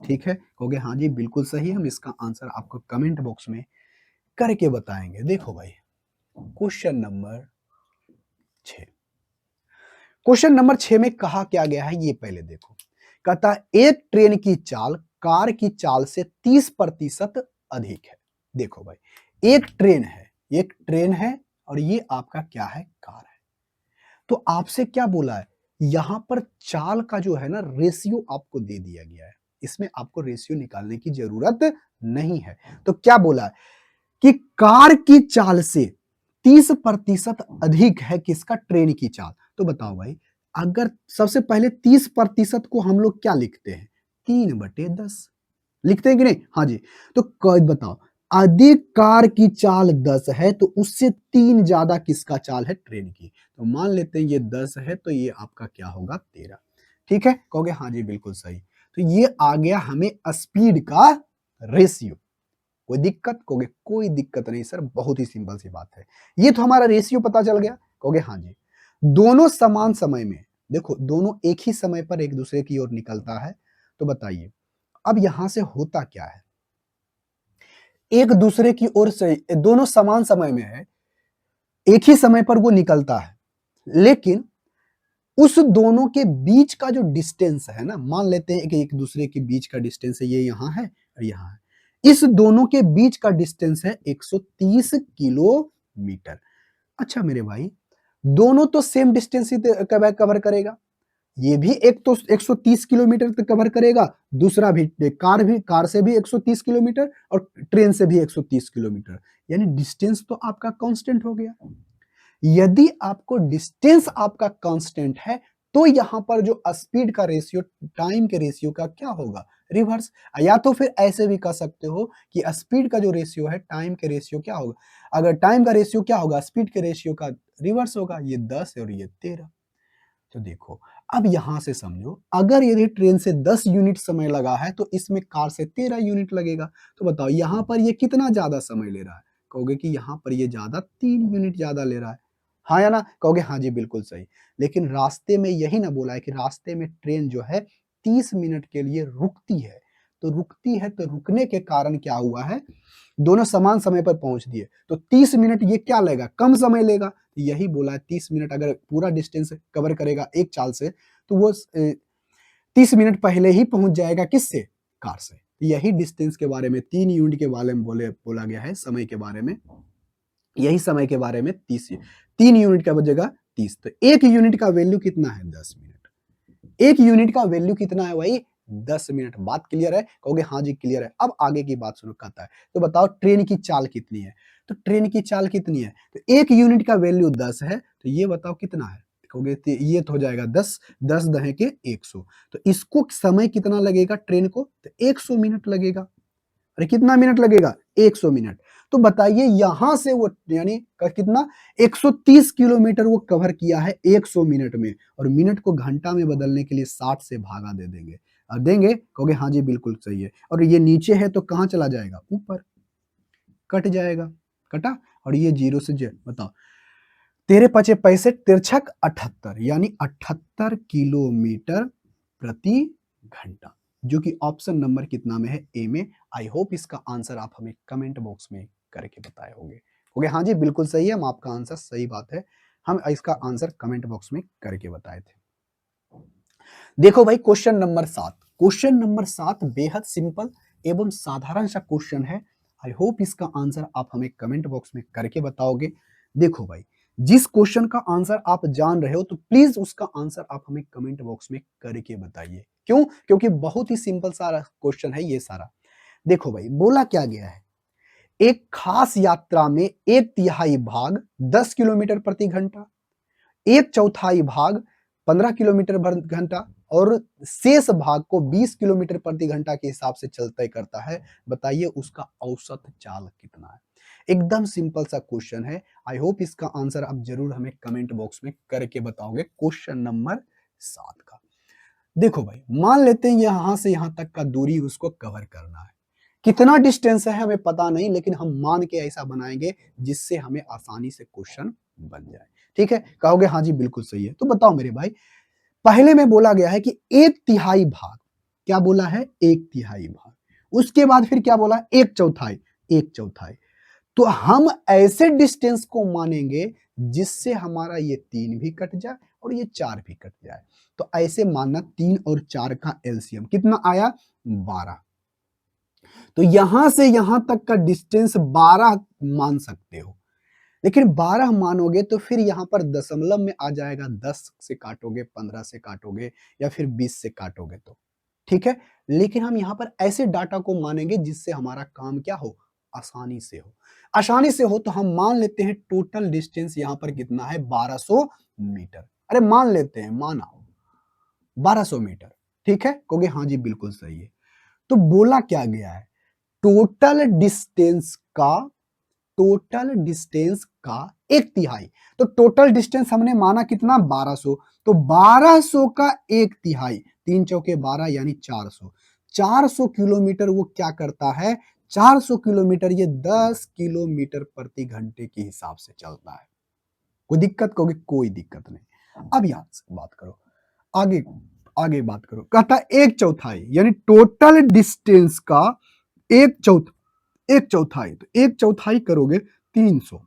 Speaker 1: ठीक है, कहोगे हाँ जी बिल्कुल सही, हम इसका आंसर आपको कमेंट बॉक्स में करके बताएंगे। देखो भाई क्वेश्चन नंबर 6। क्वेश्चन नंबर 6 में कहा क्या गया है ये पहले देखो। कहता है एक ट्रेन की चाल कार की चाल से 30% अधिक है। देखो भाई एक ट्रेन है और ये आपका क्या है? कार है। तो आपसे क्या बोला है? यहां पर चाल का जो है ना रेशियो आपको दे दिया गया है। इसमें आपको रेशियो निकालने की जरूरत नहीं है। तो क्या बोला है कि कार की चाल से 30% अधिक है किसका? ट्रेन की चाल। तो बताओ भाई, अगर सबसे पहले 30% को हम लोग क्या लिखते हैं? 3/10 लिखते हैं कि नहीं? हाँ जी। तो बताओ, अधिक कार की चाल 10 है तो उससे 3 ज्यादा किसका चाल है? ट्रेन की। तो मान लेते हैं ये 10 है तो ये आपका क्या होगा? 13। ठीक है, कहोगे हाँ जी बिल्कुल सही। तो ये आ गया हमें स्पीड का रेशियो। कोई दिक्कत? कहोगे कोई दिक्कत नहीं सर, बहुत ही सिंपल सी बात है। ये तो हमारा रेशियो पता चल गया। कहोगे हाँ जी। दोनों समान समय में, देखो दोनों एक ही समय पर एक दूसरे की ओर निकलता है। तो बताइए अब यहां से होता क्या है? एक दूसरे की ओर से दोनों समान समय में है, एक ही समय पर वो निकलता है, लेकिन उस दोनों के बीच का जो डिस्टेंस है ना, मान लेते हैं कि एक दूसरे के बीच का डिस्टेंस है, ये यहां है और यहां है। इस दोनों के बीच का डिस्टेंस है 130 किलोमीटर। अच्छा मेरे भाई, दोनों तो सेम डिस्टेंस ही कवर करेगा। ये भी एक तो 130 किलोमीटर तक कवर करेगा, दूसरा भी कार से भी 130 किलोमीटर और ट्रेन से भी 130 किलोमीटर, यानी डिस्टेंस तो आपका कांस्टेंट हो गया। यदि आपको डिस्टेंस आपका कांस्टेंट है तो यहां पर जो स्पीड का रेशियो टाइम के रेशियो का क्या होगा? रिवर्स। या तो फिर ऐसे भी कह सकते हो कि स्पीड का जो रेशियो है टाइम के रेशियो क्या होगा? अगर टाइम का रेशियो क्या होगा? स्पीड के रेशियो का रिवर्स होगा। ये 10 है और ये 13। तो देखो अब यहां से समझो, अगर यदि ट्रेन से 10 यूनिट समय लगा है तो इसमें कार से 13 यूनिट लगेगा। तो बताओ यहां पर ये कितना ज्यादा समय ले रहा है? कहोगे कि यहां पर ये ज्यादा 3 यूनिट ज्यादा ले रहा है। हाँ या ना? कहोगे हाँ जी बिल्कुल सही। लेकिन रास्ते में यही ना बोला है कि रास्ते में ट्रेन जो है 30 मिनट के लिए रुकती है। तो रुकती है तो रुकने के कारण क्या हुआ है? दोनों समान समय पर पहुंच दिए तो 30 मिनट ये क्या लेगा? कम समय लेगा। यही बोला है 30 मिनट अगर पूरा डिस्टेंस कवर करेगा एक चाल से तो वो 30 मिनट पहले ही पहुंच जाएगा किससे? कार से। यही डिस्टेंस के बारे में 3 यूनिट के बारे में बोला गया है समय के बारे में। यही समय के बारे में 3 यूनिट का बचेगा 30। तो 1 यूनिट का वैल्यू कितना है? 10 मिनट। 1 यूनिट का वैल्यू कितना है भाई? 10 मिनट। बात क्लियर है? कहोगे हाँ जी क्लियर है। अब आगे की बात शुरू करता है। तो बताओ ट्रेन की चाल कितनी है? तो ट्रेन की चाल कितनी है? तो 1 यूनिट का वैल्यू 10 है, तो ये बताओ कितना है? कहोगे ये तो हो जाएगा 10, 10 दहे के 100। तो इसको समय कितना लगेगा ट्रेन को? तो 100 मिनट लगेगा। अरे कितना मिनट लगेगा? 100 मिनट। तो बताइए यहां से वो यानी कितना 130 किलोमीटर वो कवर किया है 100 मिनट में, और मिनट को घंटा में बदलने के लिए 60 से भागा दे देंगे। देंगे? कहोगे हाँ जी बिल्कुल सही है। और ये नीचे है तो कहां चला जाएगा? ऊपर कट जाएगा। कटा, और ये जीरो से बताओ, तेरे पचे पैसे तिरछक 78 यानी 78 किलोमीटर प्रति घंटा, जो कि ऑप्शन नंबर कितना में है? ए में। आई होप इसका आंसर आप हमें कमेंट बॉक्स में करके बताए होंगे हाँ जी बिल्कुल सही है, हम आपका आंसर सही बात है, हम इसका आंसर कमेंट बॉक्स में करके बताए थे। देखो भाई क्वेश्चन नंबर 7। क्वेश्चन नंबर 7 बेहद सिंपल एवं साधारण सा क्वेश्चन है। आई होप इसका आंसर आप हमें कमेंट बॉक्स में करके बताओगे। देखो भाई, जिस क्वेश्चन का आंसर आप जान रहे हो तो प्लीज उसका आंसर आप हमें कमेंट बॉक्स में करके बताइए। क्यों? क्योंकि बहुत ही सिंपल सा क्वेश्चन है ये सारा। देखो भाई बोला क्या गया है, एक खास यात्रा में 1/3 भाग 10 किलोमीटर प्रति घंटा, 1/4 भाग 15 किलोमीटर घंटा और शेष भाग को 20 किलोमीटर प्रति घंटा के हिसाब से चलता करता है। बताइए उसका औसत चाल कितना है? एकदम सिंपल सा क्वेश्चन है। आई होप इसका आंसर आप जरूर हमें कमेंट बॉक्स में करके बताओगे क्वेश्चन नंबर 7 का। देखो भाई मान लेते हैं यहां से यहां तक का दूरी उसको कवर करना है। कितना डिस्टेंस है हमें पता नहीं, लेकिन हम मान के ऐसा बनाएंगे जिससे हमें आसानी से क्वेश्चन बन जाए। ठीक है, कहोगे हाँ जी बिल्कुल सही है। तो बताओ मेरे भाई, पहले में बोला गया है कि 1/3 भाग, क्या बोला है? 1/3 भाग। उसके बाद फिर क्या बोला? 1/4, 1/4। तो हम ऐसे डिस्टेंस को मानेंगे जिससे हमारा ये 3 भी कट जाए और ये 4 भी कट जाए। तो ऐसे मानना 3 और 4 का एलसीएम कितना आया? 12। तो यहां से यहां तक का डिस्टेंस 12 मान सकते हो, लेकिन 12 मानोगे तो फिर यहां पर दशमलव में आ जाएगा। 10 से काटोगे, 15 से काटोगे या फिर 20 से काटोगे तो ठीक है। लेकिन हम यहां पर ऐसे डाटा को मानेंगे जिससे हमारा काम क्या हो? आसानी से हो। आसानी से हो तो हम मान लेते हैं टोटल डिस्टेंस यहां पर कितना है? 1200 मीटर। अरे मान लेते हैं, माना 1200 मीटर। ठीक है, कहोगे हाँ जी बिल्कुल सही है। तो बोला क्या गया है? टोटल डिस्टेंस का, टोटल डिस्टेंस का 1/3। तो टोटल डिस्टेंस हमने माना कितना? 1200। तो 1200 का 1/3, 3 चौके 12 यानी 400। 400 किलोमीटर वो क्या करता है? 400 किलोमीटर ये 10 किलोमीटर प्रति घंटे के हिसाब से चलता है। कोई दिक्कत? कहोगे कोई दिक्कत नहीं। अब यहां से बात करो, आगे आगे बात करो। कहता है 1/4 यानी टोटल डिस्टेंस का 1/4, 1/4। तो 1/4 करोगे 300,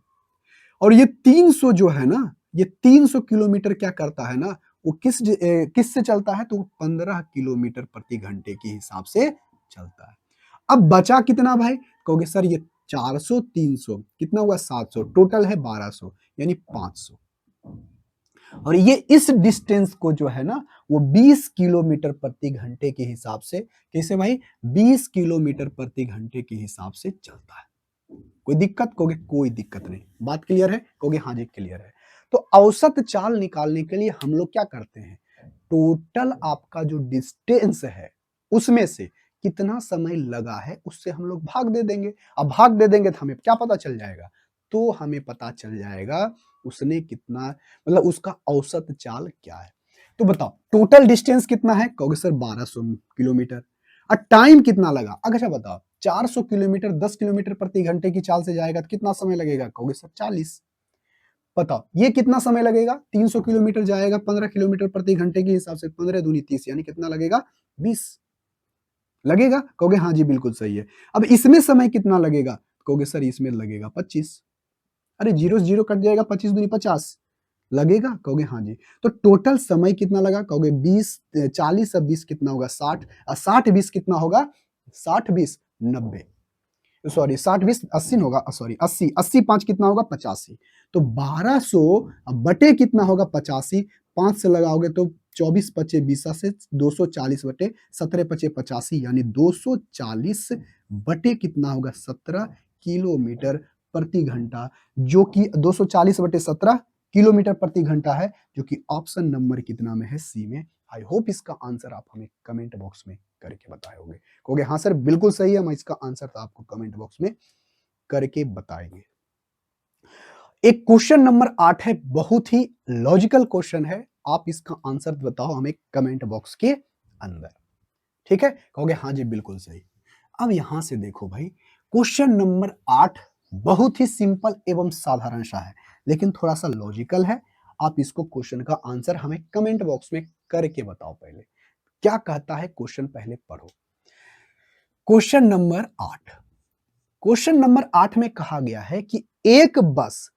Speaker 1: और ये 300 जो है ना, ये 300 किलोमीटर क्या करता है ना, वो किस से चलता है? तो 15 किलोमीटर प्रति घंटे के हिसाब से चलता है। अब बचा कितना भाई? कहोगे सर ये 400, 300 कितना हुआ? 700। टोटल है 1200 यानी 500। और ये इस डिस्टेंस को जो है ना वो 20 किलोमीटर प्रति घंटे के हिसाब से, कैसे भाई? 20 किलोमीटर प्रति घंटे के हिसाब से चलता है। कोई दिक्कत? कहोगे कोई दिक्कत नहीं। बात क्लियर है? कहोगे हाँ जी क्लियर है। तो औसत चाल निकालने के लिए हम लोग क्या करते हैं? टोटल आपका जो डिस्टेंस है उसमें से कितना समय लगा है उससे हम लोग भाग दे देंगे। अब भाग दे देंगे तो हमें क्या पता चल जाएगा? तो हमें पता चल जाएगा उसने कितना, मतलब उसका औसत चाल क्या है। तो बताओ टोटल डिस्टेंस कितना है? कहोगे सर 1200 किलोमीटर। और टाइम कितना लगा? अच्छा बताओ 400 किलोमीटर 10 किलोमीटर प्रति घंटे की चाल से जाएगा तो कितना समय लगेगा? कहोगे सर 40। बताओ ये कितना समय लगेगा? 300 किलोमीटर जाएगा 15 किलोमीटर प्रति घंटे के हिसाब से, 15 दूनी 30 यानी कितना लगेगा? 20 लगेगा। कहोगे हाँ जी बिल्कुल सही है। अब इसमें समय कितना लगेगा? कहोगे सर इसमें लगेगा 25। अरे जीरो से जीरो कट जाएगा, 25 दूनी 50 लगेगा। कहोगे हाँ जी। तो टोटल समय कितना लगा? कहोगे 20, 40 और 20 कितना होगा? 60, और 60 20 कितना होगा? 60-20-90, सॉरी 60-20-80 होगा, सॉरी 80-80-5 कितना होगा 85। तो 1200 बटे कितना होगा 85, 5 से लगाओगे तो 24-5-20 से 240 बटे 17-5-85, यानी 240 बटे कितना होगा 17 किलोमीटर प्रति घंटा, जो कि 240 बटे 17 किलोमीटर प्रति घंटा है, जो कि ऑप्शन नंबर कितना में है, सी में। आई होप इसका आंसर आप हमें कमेंट बॉक्स में करके बताए होंगे, कहोगे हाँ सर बिल्कुल सही है, हम इसका आंसर तो आपको कमेंट बॉक्स में करके बताएंगे। एक क्वेश्चन नंबर 8 है, बहुत ही लॉजिकल क्वेश्चन है, आप इसका आंसर बताओ हमें कमेंट बॉक्स के अंदर, ठीक है, कहोगे हाँ जी बिल्कुल सही। अब यहां से देखो भाई, क्वेश्चन नंबर 8 बहुत ही सिंपल एवं साधारण सा है, लेकिन थोड़ा सा लॉजिकल है। आप इसको क्वेश्चन का आंसर हमें कमेंट बॉक्स में करके बताओ। पहले क्या कहता है क्वेश्चन, पहले पढ़ो। क्वेश्चन नंबर 8, क्वेश्चन नंबर 8 में कहा गया है कि एक बस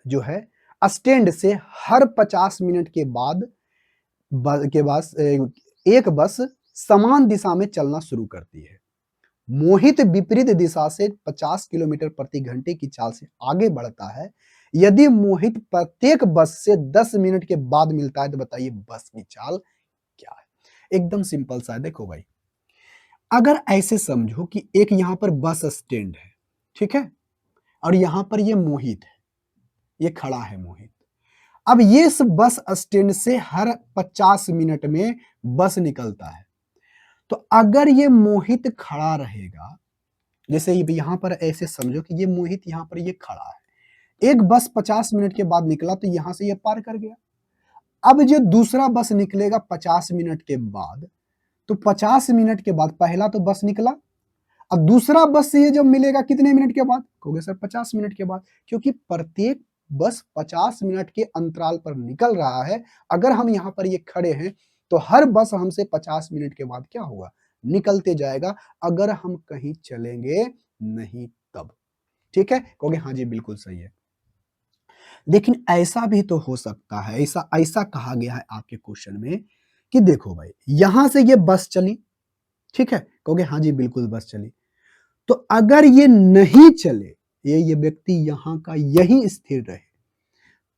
Speaker 1: जो है स्टैंड से हर 50 मिनट के बाद एक बस समान दिशा में चलना शुरू करती है। मोहित विपरीत दिशा से 50 किलोमीटर प्रति घंटे की चाल से आगे बढ़ता है। यदि मोहित प्रत्येक बस से 10 मिनट के बाद मिलता है तो बताइए बस की चाल क्या है। एकदम सिंपल सा है, देखो भाई, अगर ऐसे समझो कि एक यहां पर बस स्टैंड है, ठीक है, और यहां पर ये मोहित है, ये खड़ा है मोहित। अब ये इस बस स्टैंड से हर 50 मिनट में बस निकलता है, तो अगर ये मोहित खड़ा रहेगा, जैसे यहां पर ऐसे समझो कि ये मोहित यहां पर ये खड़ा है, एक बस 50 मिनट के बाद निकला तो यहां से ये पार कर गया। अब जो दूसरा बस निकलेगा 50 मिनट के बाद, तो 50 मिनट के बाद पहला तो बस निकला, अब दूसरा बस से ये जब मिलेगा कितने मिनट के बाद, कहोगे सर 50 मिनट के बाद, क्योंकि प्रत्येक बस 50 मिनट के अंतराल पर निकल रहा है। अगर हम यहाँ पर ये खड़े हैं तो हर बस हमसे 50 मिनट के बाद क्या होगा, निकलते जाएगा, अगर हम कहीं चलेंगे नहीं तब, ठीक है, कहोगे हाँ जी बिल्कुल सही है। लेकिन ऐसा भी तो हो सकता है, ऐसा ऐसा कहा गया है आपके क्वेश्चन में कि देखो भाई, यहां से ये बस चली, ठीक है, कहोगे हाँ जी बिल्कुल बस चली, तो अगर ये नहीं चले, ये व्यक्ति यहां का यही स्थिर रहे,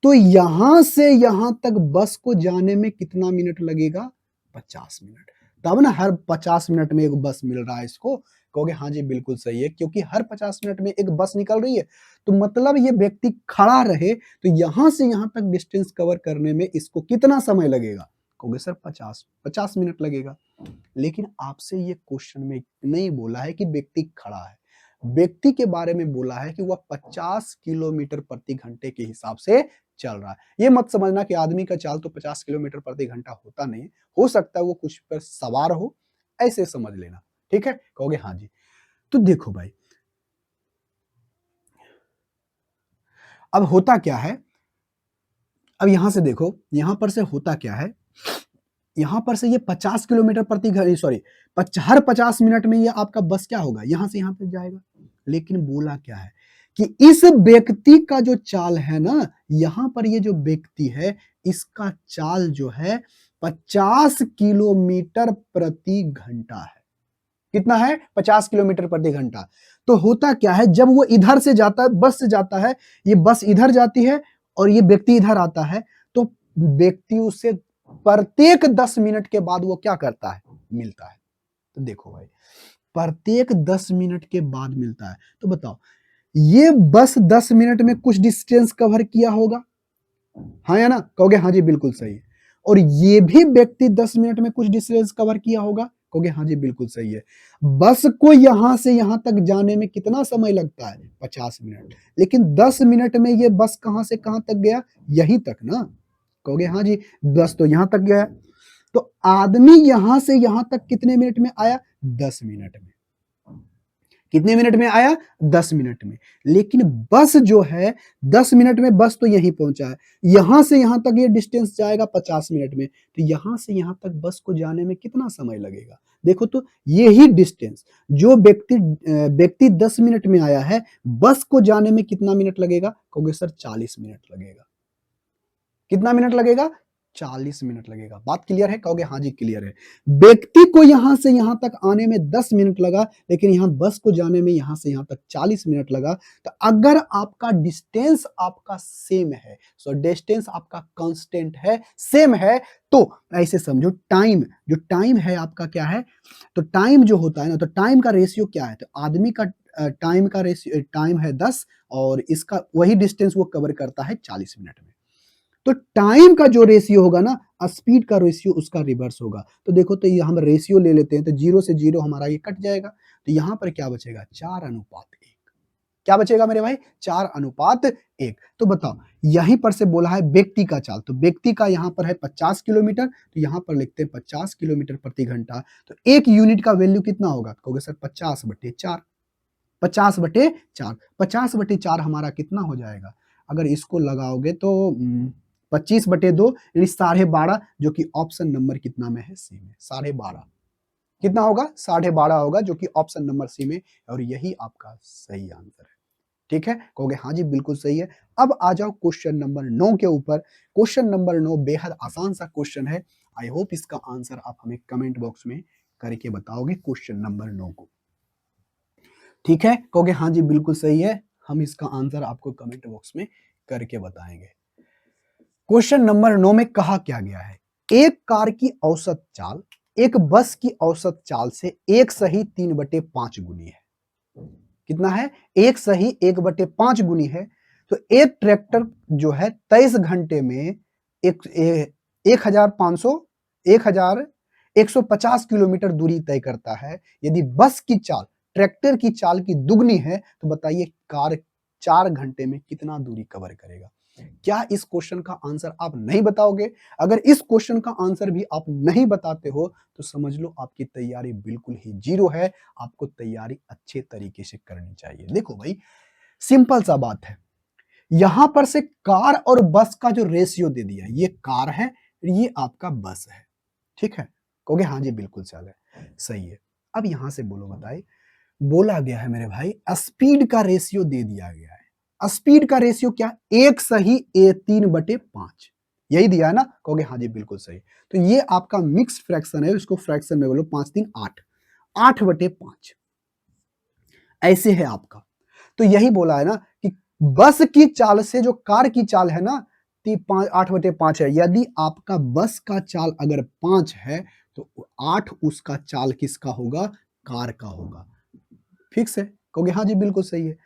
Speaker 1: तो यहां से यहां तक बस को जाने में कितना मिनट लगेगा, 50 मिनट। तब ना हर 50 मिनट में एक बस मिल रहा है इसको, कहोगे हाँ जी बिल्कुल सही है, क्योंकि हर 50 मिनट में एक बस निकल रही है, तो मतलब ये व्यक्ति खड़ा रहे तो यहां से यहां तक डिस्टेंस कवर करने में इसको कितना समय लगेगा, कहोगे सर 50 मिनट लगेगा। लेकिन आपसे ये क्वेश्चन में नहीं बोला है कि व्यक्ति खड़ा है, व्यक्ति के बारे में बोला है कि वह 50 किलोमीटर प्रति घंटे के हिसाब से चल रहा है। ये मत समझना कि आदमी का चाल तो 50 किलोमीटर प्रति घंटा होता नहीं, हो सकता है वो कुछ पर सवार हो, ऐसे समझ लेना, ठीक है, कहोगे हाँ जी। तो देखो भाई, अब होता क्या है, अब यहां से देखो, यहां पर से होता क्या है, यहां पर से ये 50 किलोमीटर प्रति घंटे, सॉरी, हर 50 मिनट में ये आपका बस क्या होगा, यहां से यहां तक जाएगा। लेकिन बोला क्या है कि इस व्यक्ति का जो चाल है ना, यहां पर ये जो व्यक्ति है, इसका चाल जो है 50 किलोमीटर प्रति घंटा है। कितना है, 50 किलोमीटर प्रति घंटा। तो होता क्या है, जब वो इधर से जाता है, बस से जाता है, ये बस इधर जाती है और ये व्यक्ति इधर आता है, तो व्यक्ति उससे प्रत्येक 10 मिनट के बाद वो क्या करता है, मिलता है। तो देखो भाई, प्रत्येक 10 मिनट के बाद मिलता है, तो बताओ ये बस 10 मिनट में कुछ डिस्टेंस कवर किया होगा, हाँ या ना, कहोगे हाँ जी बिल्कुल सही है। और ये भी व्यक्ति 10 मिनट में कुछ डिस्टेंस कवर किया होगा, कहोगे हाँ जी बिल्कुल सही है। बस को यहां से यहां तक जाने में कितना समय लगता है, 50 मिनट, लेकिन 10 मिनट में ये बस कहां से कहां तक गया, यहीं तक ना, कहोगे हाँ जी, बस तो यहां तक गया, तो आदमी यहां से यहां तक कितने मिनट में आया, 10 मिनट में। कितने मिनट में आया, 10 मिनट में। लेकिन बस जो है 10 मिनट में बस तो यहीं पहुंचा है, यहां से यहां तक ये डिस्टेंस जाएगा 50 मिनट में, तो यहां से यहां तक बस को जाने में कितना समय लगेगा। देखो तो ये ही डिस्टेंस जो व्यक्ति 10 मिनट में आया है, बस को जाने में कितना मिनट लगेगा, कहोगे सर 40 मिनट लगेगा। कितना मिनट लगेगा, 40 मिनट लगेगा। बात क्लियर है? कहोगे हाँ जी क्लियर है। व्यक्ति को यहां से यहां तक आने में 10 मिनट लगा, लेकिन यहां बस को जाने में यहां से यहां तक 40 मिनट लगा। तो अगर आपका डिस्टेंस आपका सेम है, सो डिस्टेंस आपका कांस्टेंट है, सेम है, तो ऐसे समझो टाइम, जो टाइम है आपका क्या है, तो टाइम जो होता है ना, तो टाइम का रेशियो क्या है, तो आदमी का टाइम का रेशियो, टाइम है 10 और इसका वही डिस्टेंस वो कवर करता है 40 मिनट में। तो टाइम का जो रेशियो होगा ना, स्पीड का रेशियो उसका रिवर्स होगा। तो देखो, तो ये हम रेशियो ले लेते हैं, तो 0 से 0 हमारा ये कट जाएगा, तो यहां पर क्या बचेगा, 4:1। क्या बचेगा मेरे भाई, 4:1। तो बताओ, यहीं पर से बोला है व्यक्ति का चाल, तो व्यक्ति का यहां पर है 50 किलोमीटर, तो यहां पर लिखते हैं 50 किलोमीटर प्रति घंटा। तो एक यूनिट का वैल्यू कितना होगा, कहोगे सर 50/4। 50/4, 50/4 हमारा कितना हो जाएगा, अगर इसको लगाओगे तो 25/2 यानी 12.5, जो कि ऑप्शन नंबर कितना में है, सी में, 12.5। कितना होगा, 12.5 होगा, जो कि ऑप्शन नंबर सी में, और यही आपका सही आंसर है। ठीक है, कहोगे हाँ जी बिल्कुल सही है। अब आ जाओ क्वेश्चन नंबर 9 के ऊपर। क्वेश्चन नंबर 9 बेहद आसान सा क्वेश्चन है। आई होप इसका आंसर आप हमें कमेंट बॉक्स में करके बताओगे क्वेश्चन नंबर 9 को। ठीक है, कहोगे हाँ जी बिल्कुल सही है, हम इसका आंसर आपको कमेंट बॉक्स में करके बताएंगे। क्वेश्चन नंबर 9 में कहा क्या गया है, एक कार की औसत चाल एक बस की औसत चाल से 1/3 गुनी है। कितना है, 1/5 गुनी है। तो एक ट्रैक्टर जो है 23 घंटे में 1150 किलोमीटर दूरी तय करता है। यदि बस की चाल ट्रैक्टर की चाल की दुगनी है, तो बताइए कार 4 घंटे में कितना दूरी कवर करेगा। क्या इस क्वेश्चन का आंसर आप नहीं बताओगे? अगर इस क्वेश्चन का आंसर भी आप नहीं बताते हो, तो समझ लो आपकी तैयारी बिल्कुल ही जीरो है। आपको तैयारी अच्छे तरीके से करनी चाहिए। देखो भाई, सिंपल सा बात है, यहां पर से कार और बस का जो रेशियो दे दिया, ये कार है, ये आपका बस है। ठीक है, कहोगे हाँ जी बिल्कुल चल है, सही है। अब यहां से बोलो, बताइए, बोला गया है मेरे भाई स्पीड का रेशियो दे दिया गया है। स्पीड का रेशियो क्या, 1:3/5, यही दिया है ना, कहोगे हाँ जी बिल्कुल सही। तो ये आपका मिक्स फ्रैक्शन है, इसको फ्रैक्शन में बोलो, 5×3=8, 8/5 ऐसे है आपका। तो यही बोला है ना कि बस की चाल से जो कार की चाल है ना, 8/5 है। यदि आपका बस का चाल अगर 5 है, तो 8 उसका चाल किसका होगा, कार का होगा। फिक्स है, कहोगे हाँ जी बिल्कुल सही है।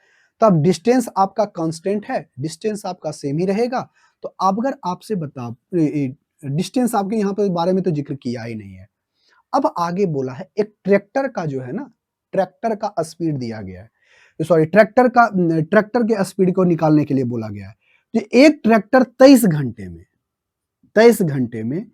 Speaker 1: तब डिस्टेंस आपका कांस्टेंट है, डिस्टेंस आपका सेम ही रहेगा। तो अब अगर आपसे बता, डिस्टेंस आपके यहाँ पे बारे में तो जिक्र किया ही नहीं है। अब आगे बोला है एक ट्रैक्टर का जो है ना, ट्रैक्टर का स्पीड दिया गया है, सॉरी ट्रैक्टर के स्पीड को निकालने के लिए बोला गया है। तो एक ट्रैक्टर 23 घंटे में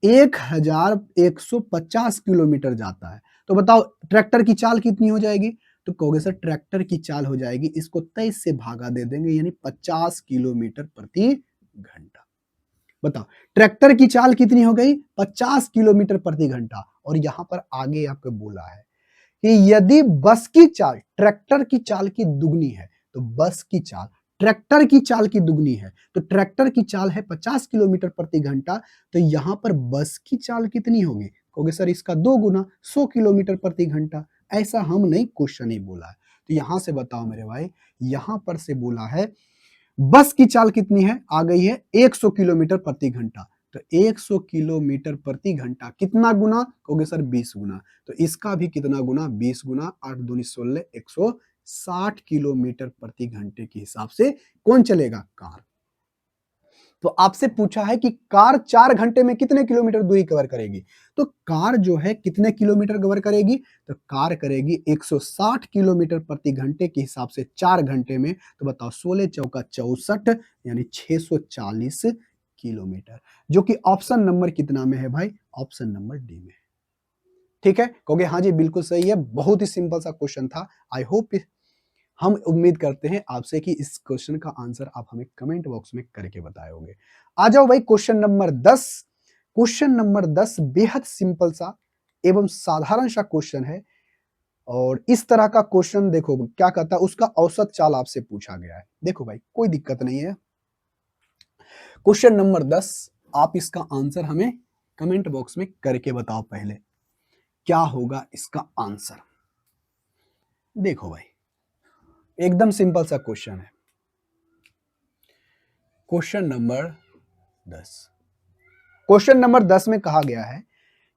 Speaker 1: 1150 किलोमीटर जाता है। तो बताओ ट्रैक्टर की चाल कितनी हो जाएगी, तो कहोगे सर ट्रैक्टर की चाल हो जाएगी, इसको 23 से भागा दे देंगे, यानी 50 किलोमीटर प्रति घंटा। बताओ ट्रैक्टर की चाल कितनी हो गई, 50 किलोमीटर प्रति घंटा। और यहां पर आगे आपको बोला है कि यदि बस की चाल ट्रैक्टर की चाल की दुगनी है, तो बस की चाल ट्रैक्टर की चाल की दुगनी है, तो ट्रैक्टर की चाल है 50 किलोमीटर प्रति घंटा, तो यहां पर बस की चाल कितनी होगी, कहोगे सर इसका 2 गुना, 100 किलोमीटर प्रति घंटा। ऐसा हम नहीं, क्वेश्चन ही बोला है। तो यहां से बताओ मेरे भाई, यहां पर से बोला है बस की चाल कितनी है, आ गई है 100 किलोमीटर प्रति घंटा। तो 100 किलोमीटर प्रति घंटा कितना गुना, कहोगे सर 20 गुना। तो इसका भी कितना गुना, 20 गुना, 8 दूनी 16, 160 किलोमीटर प्रति घंटे के हिसाब से कौन चलेगा, कार। तो आपसे पूछा है कि कार 4 घंटे में कितने किलोमीटर दूरी कवर करेगी, तो कार जो है कितने किलोमीटर कवर करेगी, तो कार करेगी 160 किलोमीटर प्रति घंटे के हिसाब से 4 घंटे में। तो बताओ 16 चौका 64, यानी 640 किलोमीटर, जो कि ऑप्शन नंबर कितना में है भाई, ऑप्शन नंबर डी में है। ठीक है, कहोगे हाँ जी बिल्कुल सही है, बहुत ही सिंपल सा क्वेश्चन था। आई होप, हम उम्मीद करते हैं आपसे कि इस क्वेश्चन का आंसर आप हमें कमेंट बॉक्स में करके बताए होंगे। आ जाओ भाई क्वेश्चन नंबर 10। क्वेश्चन नंबर 10 बेहद सिंपल सा एवं साधारण सा क्वेश्चन है, और इस तरह का क्वेश्चन देखो क्या कहता है, उसका औसत चाल आपसे पूछा गया है। देखो भाई कोई दिक्कत नहीं है। क्वेश्चन नंबर 10, आप इसका आंसर हमें कमेंट बॉक्स में करके बताओ पहले क्या होगा इसका आंसर। देखो भाई, एकदम सिंपल सा क्वेश्चन है। Question number 10। क्वेश्चन नंबर 10 में कहा गया है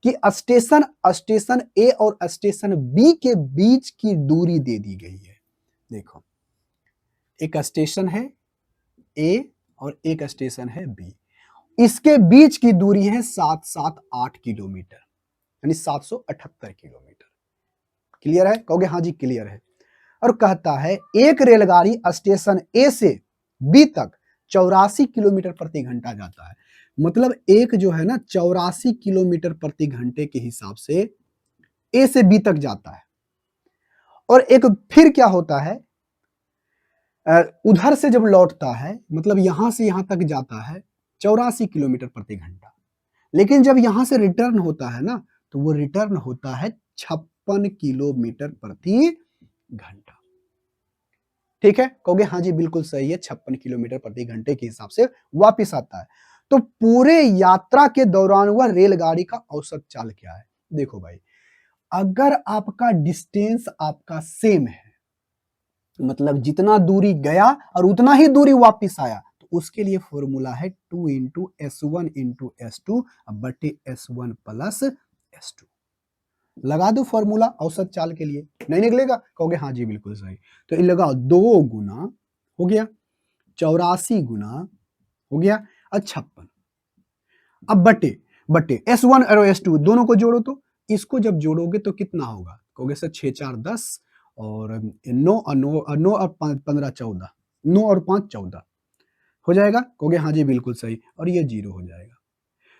Speaker 1: कि स्टेशन ए और स्टेशन बी के बीच की दूरी दे दी गई है। देखो, एक स्टेशन है ए और एक स्टेशन है बी, इसके बीच की दूरी है 778 किलोमीटर, यानी 778 किलोमीटर। क्लियर है? कहोगे हाँ जी क्लियर है। और कहता है एक रेलगाड़ी स्टेशन ए से बी तक 84 किलोमीटर प्रति घंटा जाता है। मतलब एक जो है ना 84 किलोमीटर प्रति घंटे के हिसाब से ए से बी तक जाता है। और एक फिर क्या होता है, उधर से जब लौटता है, मतलब यहां से यहां तक जाता है 84 किलोमीटर प्रति घंटा, लेकिन जब यहां से रिटर्न होता है ना, तो वो रिटर्न होता है 56 किलोमीटर प्रति घंटा। ठीक है? कहोगे हाँ जी बिल्कुल सही है, 56 किलोमीटर प्रति घंटे के हिसाब से वापिस आता है। तो पूरे यात्रा के दौरान वह रेलगाड़ी का औसत चाल क्या है? देखो भाई, अगर आपका डिस्टेंस आपका सेम है, मतलब जितना दूरी गया और उतना ही दूरी वापिस आया, तो उसके लिए फॉर्मूला है 2 इंटू S1 इंटू S2 बटे S1 प्लस S2। लगा दो फॉर्मूला औसत चाल के लिए, नहीं निकलेगा? कहोगे हाँ जी बिल्कुल सही। तो ये लगाओ, 2 गुना हो गया 84 गुना हो गया और 56, अब बटे बटे S1 और S2 दोनों को जोड़ो, तो इसको जब जोड़ोगे तो कितना होगा? कहोगे सर 6 4 10 और 9 और 9 और 15 14, 9 और 5 14 हो जाएगा। कहोगे हाँ जी बिल्कुल सही, और ये 0 हो जाएगा।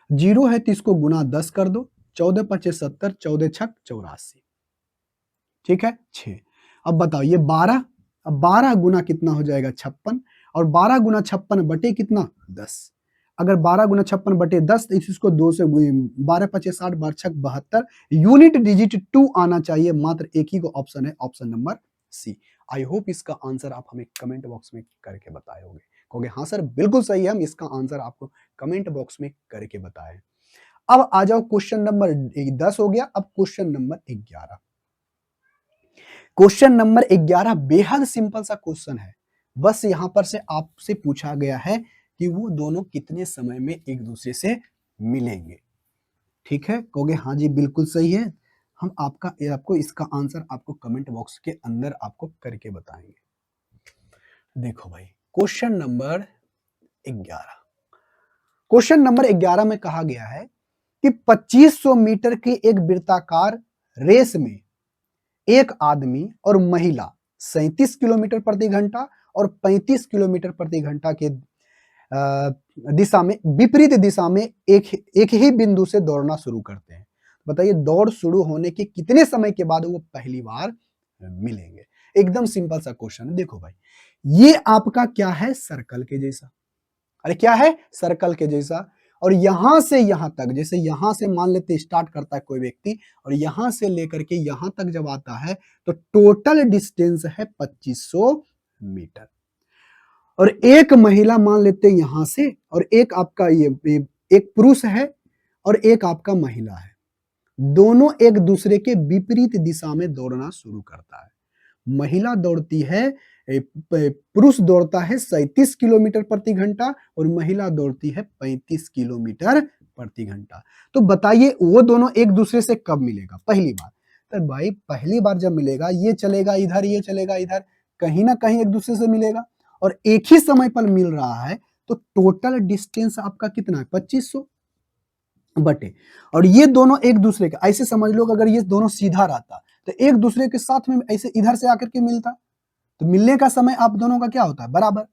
Speaker 1: 0 है तो इसको गुना 10 कर दो, 14 5 70, 14 छक 84, ठीक है 6। अब बताओ ये 12, अब 12 गुना कितना हो जाएगा? 56, और 12 गुना 56 बटे कितना? 10। अगर 12 गुना 56 बटे 10, तो इसको 2 से 12 5 60 12 छक 72, यूनिट डिजिट 2 आना चाहिए, मात्र एक ही को ऑप्शन है, option number C. I hope इसका आंसर आप हमें कमेंट बॉक्स में करके बताए होंगे। कहोगे हाँ सर बिल्कुल सही है, हम इसका आंसर आपको कमेंट बॉक्स में करके बताए। अब आ जाओ, क्वेश्चन नंबर 10 हो गया, अब क्वेश्चन नंबर 11। क्वेश्चन नंबर 11 बेहद सिंपल सा क्वेश्चन है। बस यहां पर से आपसे पूछा गया है कि वो दोनों कितने समय में एक दूसरे से मिलेंगे। ठीक है? कहोगे हाँ जी बिल्कुल सही है, हम आपको इसका आंसर आपको कमेंट बॉक्स के अंदर आपको करके बताएंगे। देखो भाई, क्वेश्चन नंबर 11, क्वेश्चन नंबर 11 में कहा गया है कि 2500 मीटर की एक वृत्ताकार रेस में एक आदमी और महिला 37 किलोमीटर प्रति घंटा और 35 किलोमीटर प्रति घंटा के दिशा में, विपरीत दिशा में एक ही बिंदु से दौड़ना शुरू करते हैं। बताइए दौड़ शुरू होने के कितने समय के बाद वो पहली बार मिलेंगे? एकदम सिंपल सा क्वेश्चन है। देखो भाई, ये आपका क्या है? सर्कल के जैसा। अरे क्या है? सर्कल के जैसा। और यहां से यहां तक, जैसे यहां से मान लेते स्टार्ट करता है कोई व्यक्ति, और यहां से लेकर के यहां तक जब आता है, तो टोटल डिस्टेंस है 2500 मीटर। और एक महिला मान लेते हैं यहां से, और एक आपका ये एक पुरुष है और एक आपका महिला है, दोनों एक दूसरे के विपरीत दिशा में दौड़ना शुरू करता है। महिला दौड़ती है, पुरुष दौड़ता है 37 किलोमीटर प्रति घंटा और महिला दौड़ती है 35 किलोमीटर प्रति घंटा। तो बताइए वो दोनों एक दूसरे से कब मिलेगा? पहली बार। तो भाई पहली बार जब मिलेगा, ये चलेगा इधर, ये चलेगा इधर, कहीं ना कहीं एक दूसरे से मिलेगा, और एक ही समय पर मिल रहा है, तो टोटल डिस्टेंस आपका कितना है? 2500 बटे, और ये दोनों एक दूसरे का, ऐसे समझ लो अगर ये दोनों सीधा रहता तो एक दूसरे के साथ में ऐसे इधर से आकर के मिलता, तो मिलने का समय आप दोनों का क्या होता है? बराबर।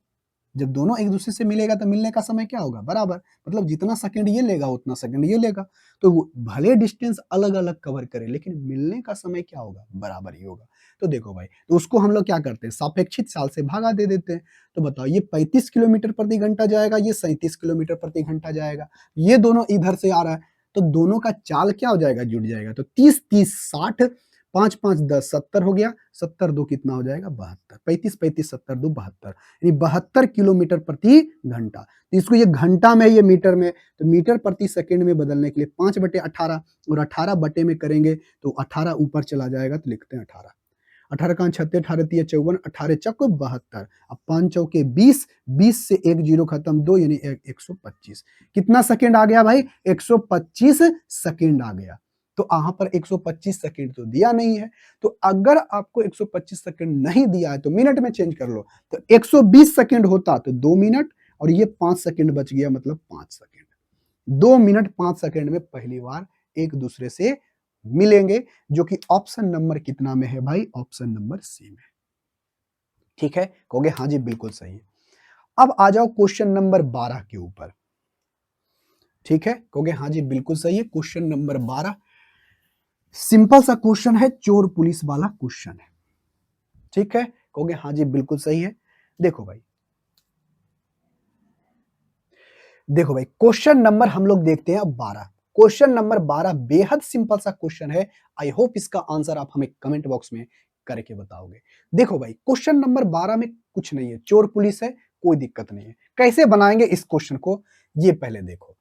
Speaker 1: जब दोनों एक दूसरे से मिलेगा तो मिलने का समय क्या होगा? बराबर। मतलब जितना सेकंड ये लेगा उतना सेकंड ये लेगा, तो भले डिस्टेंस अलग अलग कवर करे, लेकिन मिलने का समय क्या होगा? बराबर ही होगा। तो देखो भाई, तो उसको हम लोग क्या करते हैं? सापेक्षित चाल से भागा दे देते हैं। तो बताओ ये 35 किलोमीटर प्रति घंटा जाएगा, ये 37 किलोमीटर प्रति घंटा जाएगा, ये दोनों इधर से आ रहा है, तो दोनों का चाल क्या हो जाएगा? जुड़ जाएगा। तो 30 30 60, 5 5 10 70 हो गया, 70 दो कितना हो जाएगा 72, 35 35 70 दो 72, यानी 72 किलोमीटर प्रति घंटा। तो इसको ये घंटा में, ये मीटर में, तो मीटर प्रति सेकंड में बदलने के लिए 5/18 और 18 बटे में करेंगे तो 18 ऊपर चला जाएगा, तो लिखते हैं 18। 18 का 36, 18 तिया 54, 18 चौक 72, अब 5 चौके 20, 20 से 1 जीरो खत्म 2 यानी 125। कितना सेकंड आ गया भाई? 125 सेकंड आ गया। तो यहाँ पर 125 सेकंड तो दिया नहीं है, तो अगर आपको 125 सेकंड नहीं दिया है तो मिनट में चेंज कर लो, तो 120 सेकंड होता तो 2 मिनट और ये 5 सेकंड बच गया, मतलब 5 सेकंड। 2 मिनट 5 सेकंड में पहली बार एक दूसरे से मिलेंगे, जो कि ऑप्शन नंबर कितना में है भाई? ऑप्शन नंबर सी में। ठीक है, कहोगे हाँ जी बिल्कुल सही है। अब आ जाओ क्वेश्चन नंबर 12 के ऊपर। ठीक है, कहोगे हाँ जी बिल्कुल सही है। क्वेश्चन नंबर 12 सिंपल सा क्वेश्चन है, चोर पुलिस वाला क्वेश्चन है। ठीक है, कहोगे हाँ जी बिल्कुल सही है। देखो भाई, देखो भाई, क्वेश्चन नंबर हम लोग देखते हैं अब 12। क्वेश्चन नंबर 12 बेहद सिंपल सा क्वेश्चन है। आई होप इसका आंसर आप हमें कमेंट बॉक्स में करके बताओगे। देखो भाई, क्वेश्चन नंबर 12 में कुछ नहीं है, चोर पुलिस है, कोई दिक्कत नहीं है। कैसे बनाएंगे इस क्वेश्चन को, ये पहले देखो।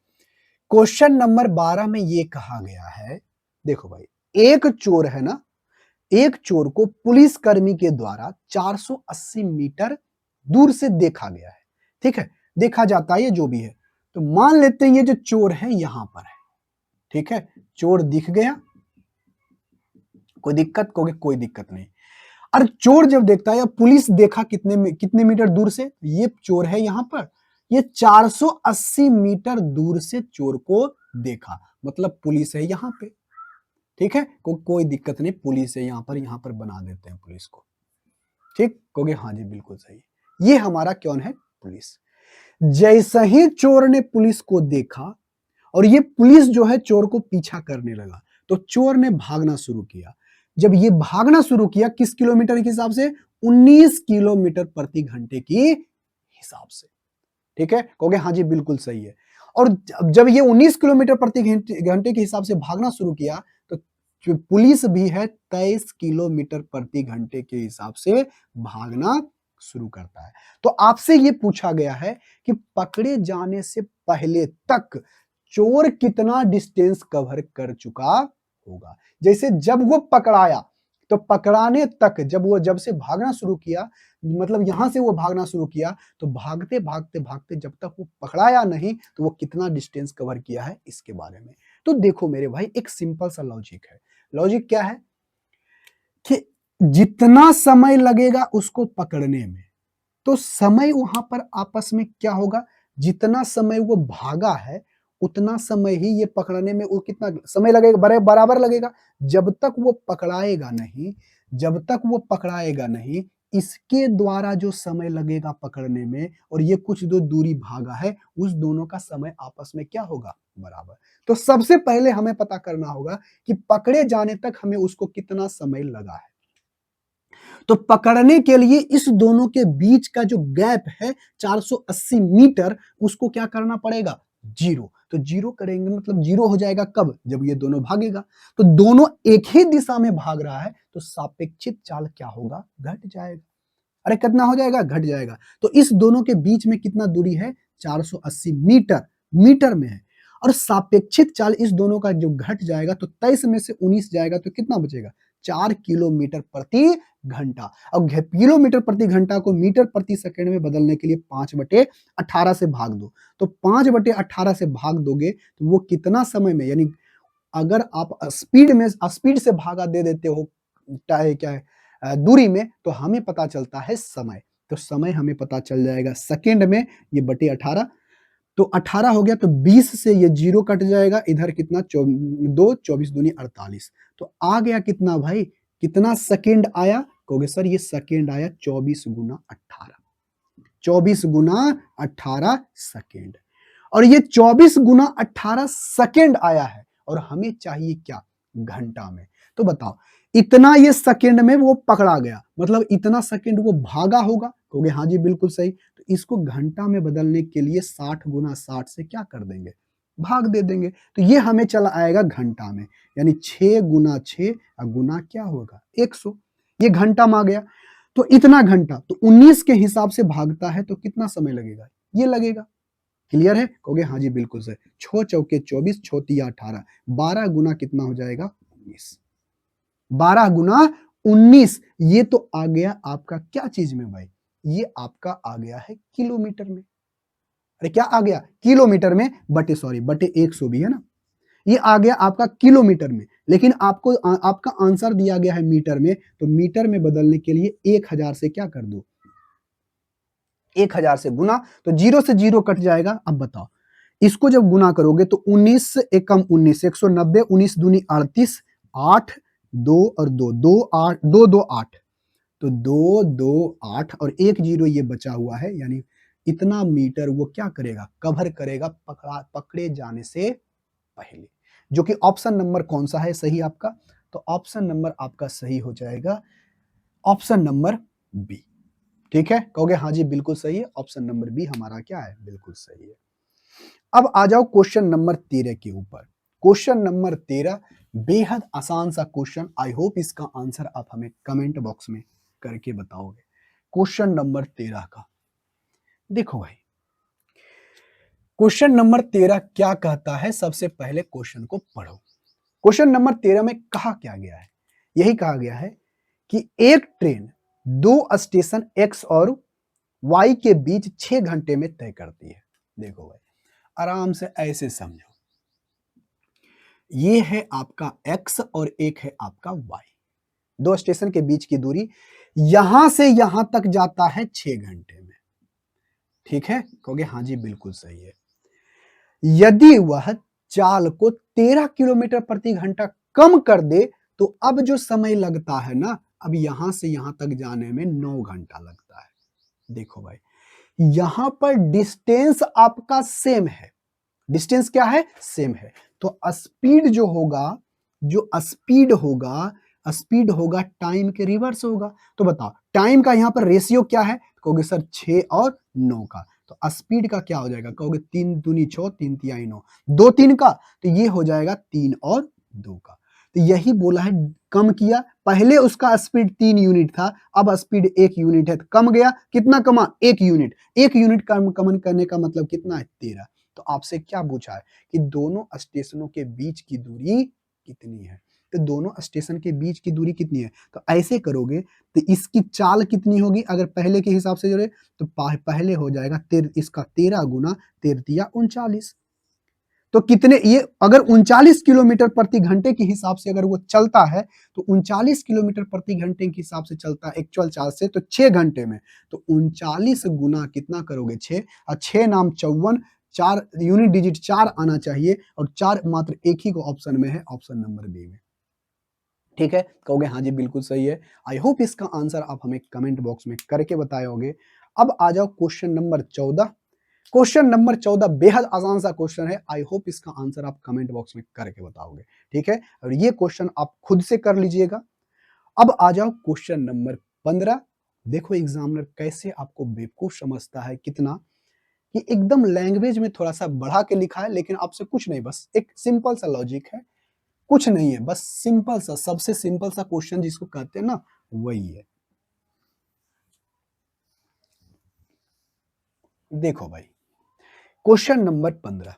Speaker 1: क्वेश्चन नंबर 12 में ये कहा गया है, देखो भाई, एक चोर है ना, एक चोर को पुलिसकर्मी के द्वारा 480 मीटर दूर से देखा गया है। ठीक है, देखा जाता है, ये जो भी है। तो मान लेते हैं ये जो चोर है यहां पर है। ठीक है, चोर दिख गया, कोई दिक्कत? कहोगे कोई दिक्कत नहीं। और चोर जब देखता है, या पुलिस देखा कितने मीटर दूर से, ये चोर है यहां पर, ये 480 मीटर दूर से चोर को देखा, मतलब पुलिस है यहां पे। ठीक है, कोई दिक्कत नहीं, पुलिस है यहां पर बना देते हैं पुलिस को। ठीक, कहोगे हाँ जी बिल्कुल सही। ये हमारा कौन है? पुलिस। जैसे ही चोर ने पुलिस को देखा और ये पुलिस जो है चोर को पीछा करने लगा, तो चोर ने भागना शुरू किया। जब ये भागना शुरू किया, किस किलोमीटर के हिसाब से? 19 किलोमीटर प्रति घंटे के हिसाब से। ठीक है, कहोगे हाँ जी बिल्कुल सही है। और जब ये 19 किलोमीटर प्रति घंटे के हिसाब से भागना शुरू किया, तो जो पुलिस भी है 23 किलोमीटर प्रति घंटे के हिसाब से भागना शुरू करता है। तो आपसे ये पूछा गया है कि पकड़े जाने से पहले तक चोर कितना डिस्टेंस कवर कर चुका होगा। जैसे जब वो पकड़ाया, तो पकड़ाने तक जब से भागना शुरू किया, मतलब यहां से वो भागना शुरू किया, तो भागते भागते भागते जब तक वो पकड़ाया नहीं, तो वो कितना डिस्टेंस कवर किया है इसके बारे में। तो देखो मेरे भाई, एक सिंपल सा लॉजिक है। लॉजिक क्या है कि जितना समय लगेगा उसको पकड़ने में, तो समय वहां पर आपस में क्या होगा, जितना समय वो भागा है उतना समय ही ये पकड़ने में वो कितना समय लगेगा, बराबर लगेगा। जब तक वो पकड़ाएगा नहीं, जब तक वो पकड़ाएगा नहीं, इसके द्वारा जो समय लगेगा पकड़ने में और ये कुछ जो दूरी भागा है, उस दोनों का समय आपस में क्या होगा? बराबर। तो सबसे पहले हमें पता करना होगा कि पकड़े जाने तक हमें उसको कितना समय लगा है। तो पकड़ने के लिए इस दोनों के बीच का जो गैप है 480 मीटर, उसको क्या करना पड़ेगा? जीरो। तो जीरो करेंगे, मतलब जीरो हो जाएगा कब? जब ये दोनों भागेगा। तो दोनों एक ही दिशा में भाग रहा है, तो सापेक्षिक चाल क्या होगा? घट जाएगा। अरे कितना हो जाएगा? घट जाएगा। तो इस दोनों के बीच में कितना दूरी है? 480 मीटर, मीटर में है। और सापेक्षिक चाल इस दोनों का जो घट जाएगा, तो 23 में से 19 जाएगा, तो कितना बचेगा? 4 किलोमीटर प्रति घंटा। अब किलोमीटर प्रति घंटा को मीटर प्रति सेकंड में बदलने के लिए 5/18 से भाग दो। तो 5/18 से भाग दोगे तो वो कितना समय में, यानी अगर आप स्पीड से भागा दे देते हो क्या है दूरी में, तो हमें पता चलता है समय। तो समय हमें पता चल जाएगा सेकंड में, ये बटे 18। तो 18 हो गया, तो 20 से ये जीरो कट जाएगा, इधर कितना 2 24 दूनी 48। तो आ गया कितना भाई? कितना सेकंड आया? कहोगे सर ये सेकंड आया 24 गुना 18, 24 गुना 18 सेकंड। और ये 24 गुना 18 सेकंड आया है, और हमें चाहिए क्या? घंटा में। तो बताओ, इतना ये सेकंड में वो पकड़ा गया, मतलब इतना सेकंड वो भागा होगा। कहोगे हाँ जी बिल्कुल सही। तो इसको घंटा में बदलने के लिए 60 गुना 60 से क्या कर देंगे? भाग दे देंगे, तो ये हमें चला आएगा घंटा में, यानी 6 गुना 6 गुना क्या होगा 100, ये घंटा में आ गया। तो इतना घंटा, तो 19 के हिसाब से भागता है तो कितना समय लगेगा, ये लगेगा। क्लियर है, कहोगे हाँ जी बिल्कुल सही। 6 चौके 24, 6 तिया 18, 12 गुना कितना हो जाएगा 19, 12 गुना 19, ये तो आ गया आपका क्या चीज में भाई, ये आपका आ गया है किलोमीटर में। अरे क्या आ गया, किलोमीटर में, बटे सॉरी बटे 100 भी है ना, ये आ गया आपका किलोमीटर में। लेकिन आपको आपका आंसर दिया गया है मीटर में, तो मीटर में बदलने के लिए 1000 से क्या कर दो, 1000 से गुना, तो जीरो से जीरो कट जाएगा। अब बताओ, इसको जब गुना करोगे तो 19 एकम 19, 190, 19 दूनी 38, 8 2 और 2 2 8 2 2 8, तो 2 2 8 और एक जीरो ये बचा हुआ है, यानी इतना मीटर वो क्या करेगा, कवर करेगा पकड़े जाने से पहले, जो कि ऑप्शन नंबर कौन सा है सही आपका, तो ऑप्शन नंबर आपका सही हो जाएगा ऑप्शन नंबर बी। ठीक है, कहोगे हाँ जी बिल्कुल सही है, ऑप्शन नंबर बी हमारा क्या है, बिल्कुल सही है। अब आ जाओ क्वेश्चन नंबर 13 के ऊपर। क्वेश्चन नंबर 13 बेहद आसान सा क्वेश्चन, आई होप इसका आंसर आप हमें कमेंट बॉक्स में करके बताओगे। क्वेश्चन नंबर 13 का देखो भाई, क्वेश्चन नंबर 13 क्या कहता है, सबसे पहले क्वेश्चन को पढ़ो। क्वेश्चन नंबर 13 में कहा क्या गया है, यही कहा गया है कि एक ट्रेन दो स्टेशन एक्स और वाई के बीच 6 घंटे में तय करती है। देखो भाई आराम से ऐसे समझो, ये है आपका एक्स और एक है आपका वाई, दो स्टेशन के बीच की दूरी यहां से यहां तक जाता है 6 घंटे में। ठीक है, कहोगे हाँ जी बिल्कुल सही है। यदि वह चाल को 13 किलोमीटर प्रति घंटा कम कर दे तो अब जो समय लगता है ना, अब यहां से यहां तक जाने में 9 घंटा लगता है। देखो भाई यहां पर डिस्टेंस आपका सेम है, डिस्टेंस क्या है, सेम है, तो स्पीड जो होगा, जो स्पीड होगा टाइम के रिवर्स होगा। तो बताओ टाइम का यहां पर रेशियो क्या है, कहोगे सर 6 और 9 का, तो स्पीड का क्या हो जाएगा, कहोगे 3 दूनी 6, 3 तिहाई 9, 2 3 का, तो ये हो जाएगा 3 और 2 का। तो यही बोला है, कम किया, पहले उसका स्पीड 3 यूनिट था, अब स्पीड 1 यूनिट है, कम गया, कितना कमा 1 यूनिट, 1 यूनिट कम करने का मतलब कितना है 13। तो आपसे क्या पूछा है कि दोनों स्टेशनों के बीच की दूरी कितनी है, तो दोनों स्टेशन के बीच की दूरी कितनी है, तो ऐसे करोगे तो इसकी चाल कितनी होगी, अगर पहले के हिसाब से जोड़े तो पहले हो जाएगा इसका 13 गुना 13 39, तो कितने, ये अगर 39 किलोमीटर प्रति घंटे के हिसाब से अगर वो चलता है, तो 39 किलोमीटर प्रति घंटे के हिसाब से चलता है एक्चुअल चाल से, तो 6 घंटे में, तो 39 गुना कितना करोगे 6, और 6 नाम 54, 4 यूनिट डिजिट 4 आना चाहिए, और 4 मात्र एक ही को ऑप्शन में है, ऑप्शन नंबर बी में। ठीक है, कहोगे हाँ जी बिल्कुल सही है। आई होप इसका आंसर आप हमें कमेंट बॉक्स में करके बताए होगे। अब आ जाओ क्वेश्चन नंबर 14। क्वेश्चन नंबर 14 बेहद आसान सा क्वेश्चन है, आई होप इसका आंसर आप कमेंट बॉक्स में करके बताओगे। ठीक है, और ये क्वेश्चन आप खुद से कर लीजिएगा। अब आ जाओ क्वेश्चन नंबर 15। देखो एग्जामिनर कैसे आपको बेवकूफ समझता है कितना, कि एकदम लैंग्वेज में थोड़ा सा बढ़ा के लिखा है, लेकिन आपसे कुछ नहीं, बस एक सिंपल सा लॉजिक है, कुछ नहीं है, बस सिंपल सा, सबसे सिंपल सा क्वेश्चन जिसको कहते हैं ना, वही है। देखो भाई क्वेश्चन नंबर 15,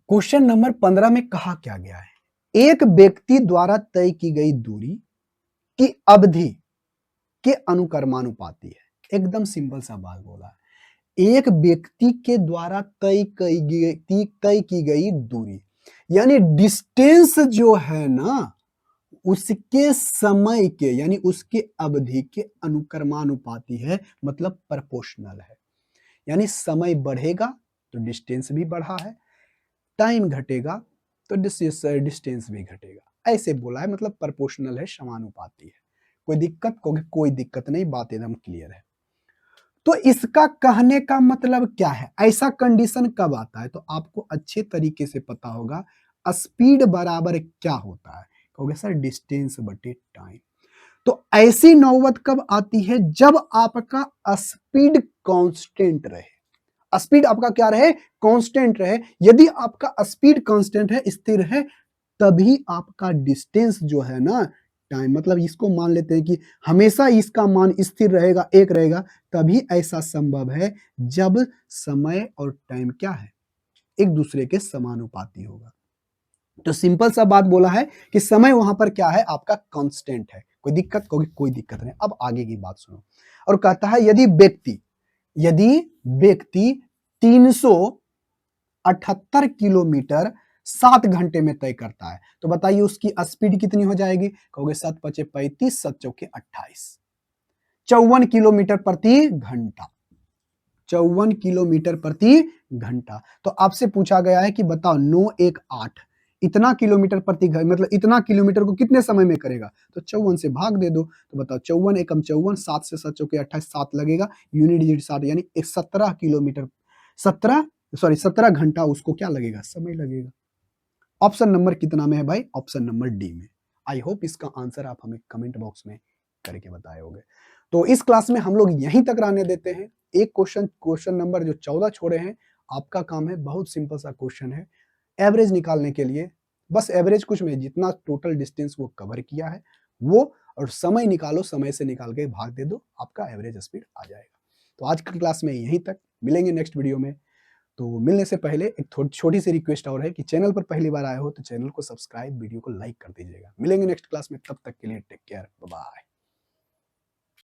Speaker 1: क्वेश्चन नंबर 15 में कहा क्या गया है, एक व्यक्ति द्वारा तय की गई दूरी की अवधि के अनुक्रमानुपाती है। एकदम सिंपल सा बात बोला है, एक व्यक्ति के द्वारा तय की गई दूरी, यानी डिस्टेंस जो है ना, उसके समय के यानी उसके अवधि के अनुक्रमानुपाती है, मतलब प्रोपोर्शनल है। यानी समय बढ़ेगा तो डिस्टेंस भी बढ़ा है, टाइम घटेगा तो डिस्टेंस भी घटेगा, ऐसे बोला है, मतलब प्रोपोर्शनल है, समानुपाती है। कोई दिक्कत, कोई दिक्कत नहीं, बात एकदम क्लियर है। तो इसका कहने का मतलब क्या है, ऐसा कंडीशन कब आता है, तो आपको अच्छे तरीके से पता होगा स्पीड बराबर क्या होता है, कहोगे सर डिस्टेंस बटे टाइम। तो ऐसी नौबत कब आती है, जब आपका स्पीड कांस्टेंट रहे। स्पीड आपका क्या रहे, कांस्टेंट रहे। यदि आपका स्पीड कांस्टेंट है, स्थिर है, तभी आपका डिस्टेंस जो है ना, टाइम मतलब इसको मान लेते हैं कि हमेशा इसका मान स्थिर रहेगा, एक रहेगा, तभी ऐसा संभव है जब समय और टाइम क्या है, एक दूसरे के समानुपाती होगा। तो सिंपल सा बात बोला है कि समय वहां पर क्या है, आपका कांस्टेंट है। कोई दिक्कत, कोई दिक्कत नहीं। अब आगे की बात सुनो। और कहता है यदि व्यक्ति 378 किलोमीटर 7 घंटे में तय करता है, तो बताइए उसकी स्पीड कितनी हो जाएगी। कहोगे 7 पचे 35, 7 चौके 28, 54 किलोमीटर प्रति घंटा। 54 किलोमीटर प्रति घंटा। तो आपसे पूछा गया है कि बताओ 918 इतना किलोमीटर प्रति घंटा, मतलब इतना किलोमीटर को कितने समय में करेगा। तो 54 से भाग दे दो, तो बताओ 54 एकम 54, 7 से 7 चौके 28, 7 लगेगा, यूनिट डिजिट 7, यानी 17 किलोमीटर, 17 घंटा उसको क्या लगेगा, समय लगेगा। ऑप्शन नंबर कितना में है भाई, ऑप्शन नंबर डी में। आई होप इसका आंसर आप हमें कमेंट बॉक्स में करके बताए होंगे। तो इस क्लास में हम लोग यहीं तक रहने देते हैं। एक क्वेश्चन नंबर जो 14 छोड़े हैं, आपका काम है, बहुत सिंपल सा क्वेश्चन है, एवरेज निकालने के लिए। बस एवरेज कुछ में, जितना टोटल डिस्टेंस वो कवर किया है वो, और समय निकालो, समय से निकाल के भाग दे दो, आपका एवरेज स्पीड आ जाएगा। तो आज की क्लास में यहीं तक, मिलेंगे नेक्स्ट वीडियो में। तो मिलने से पहले एक छोटी सी रिक्वेस्ट और है कि चैनल पर पहली बार आए हो तो चैनल को सब्सक्राइब, वीडियो को लाइक कर दीजिएगा। मिलेंगे नेक्स्ट क्लास में, तब तक के लिए टेक केयर, बाय बाय।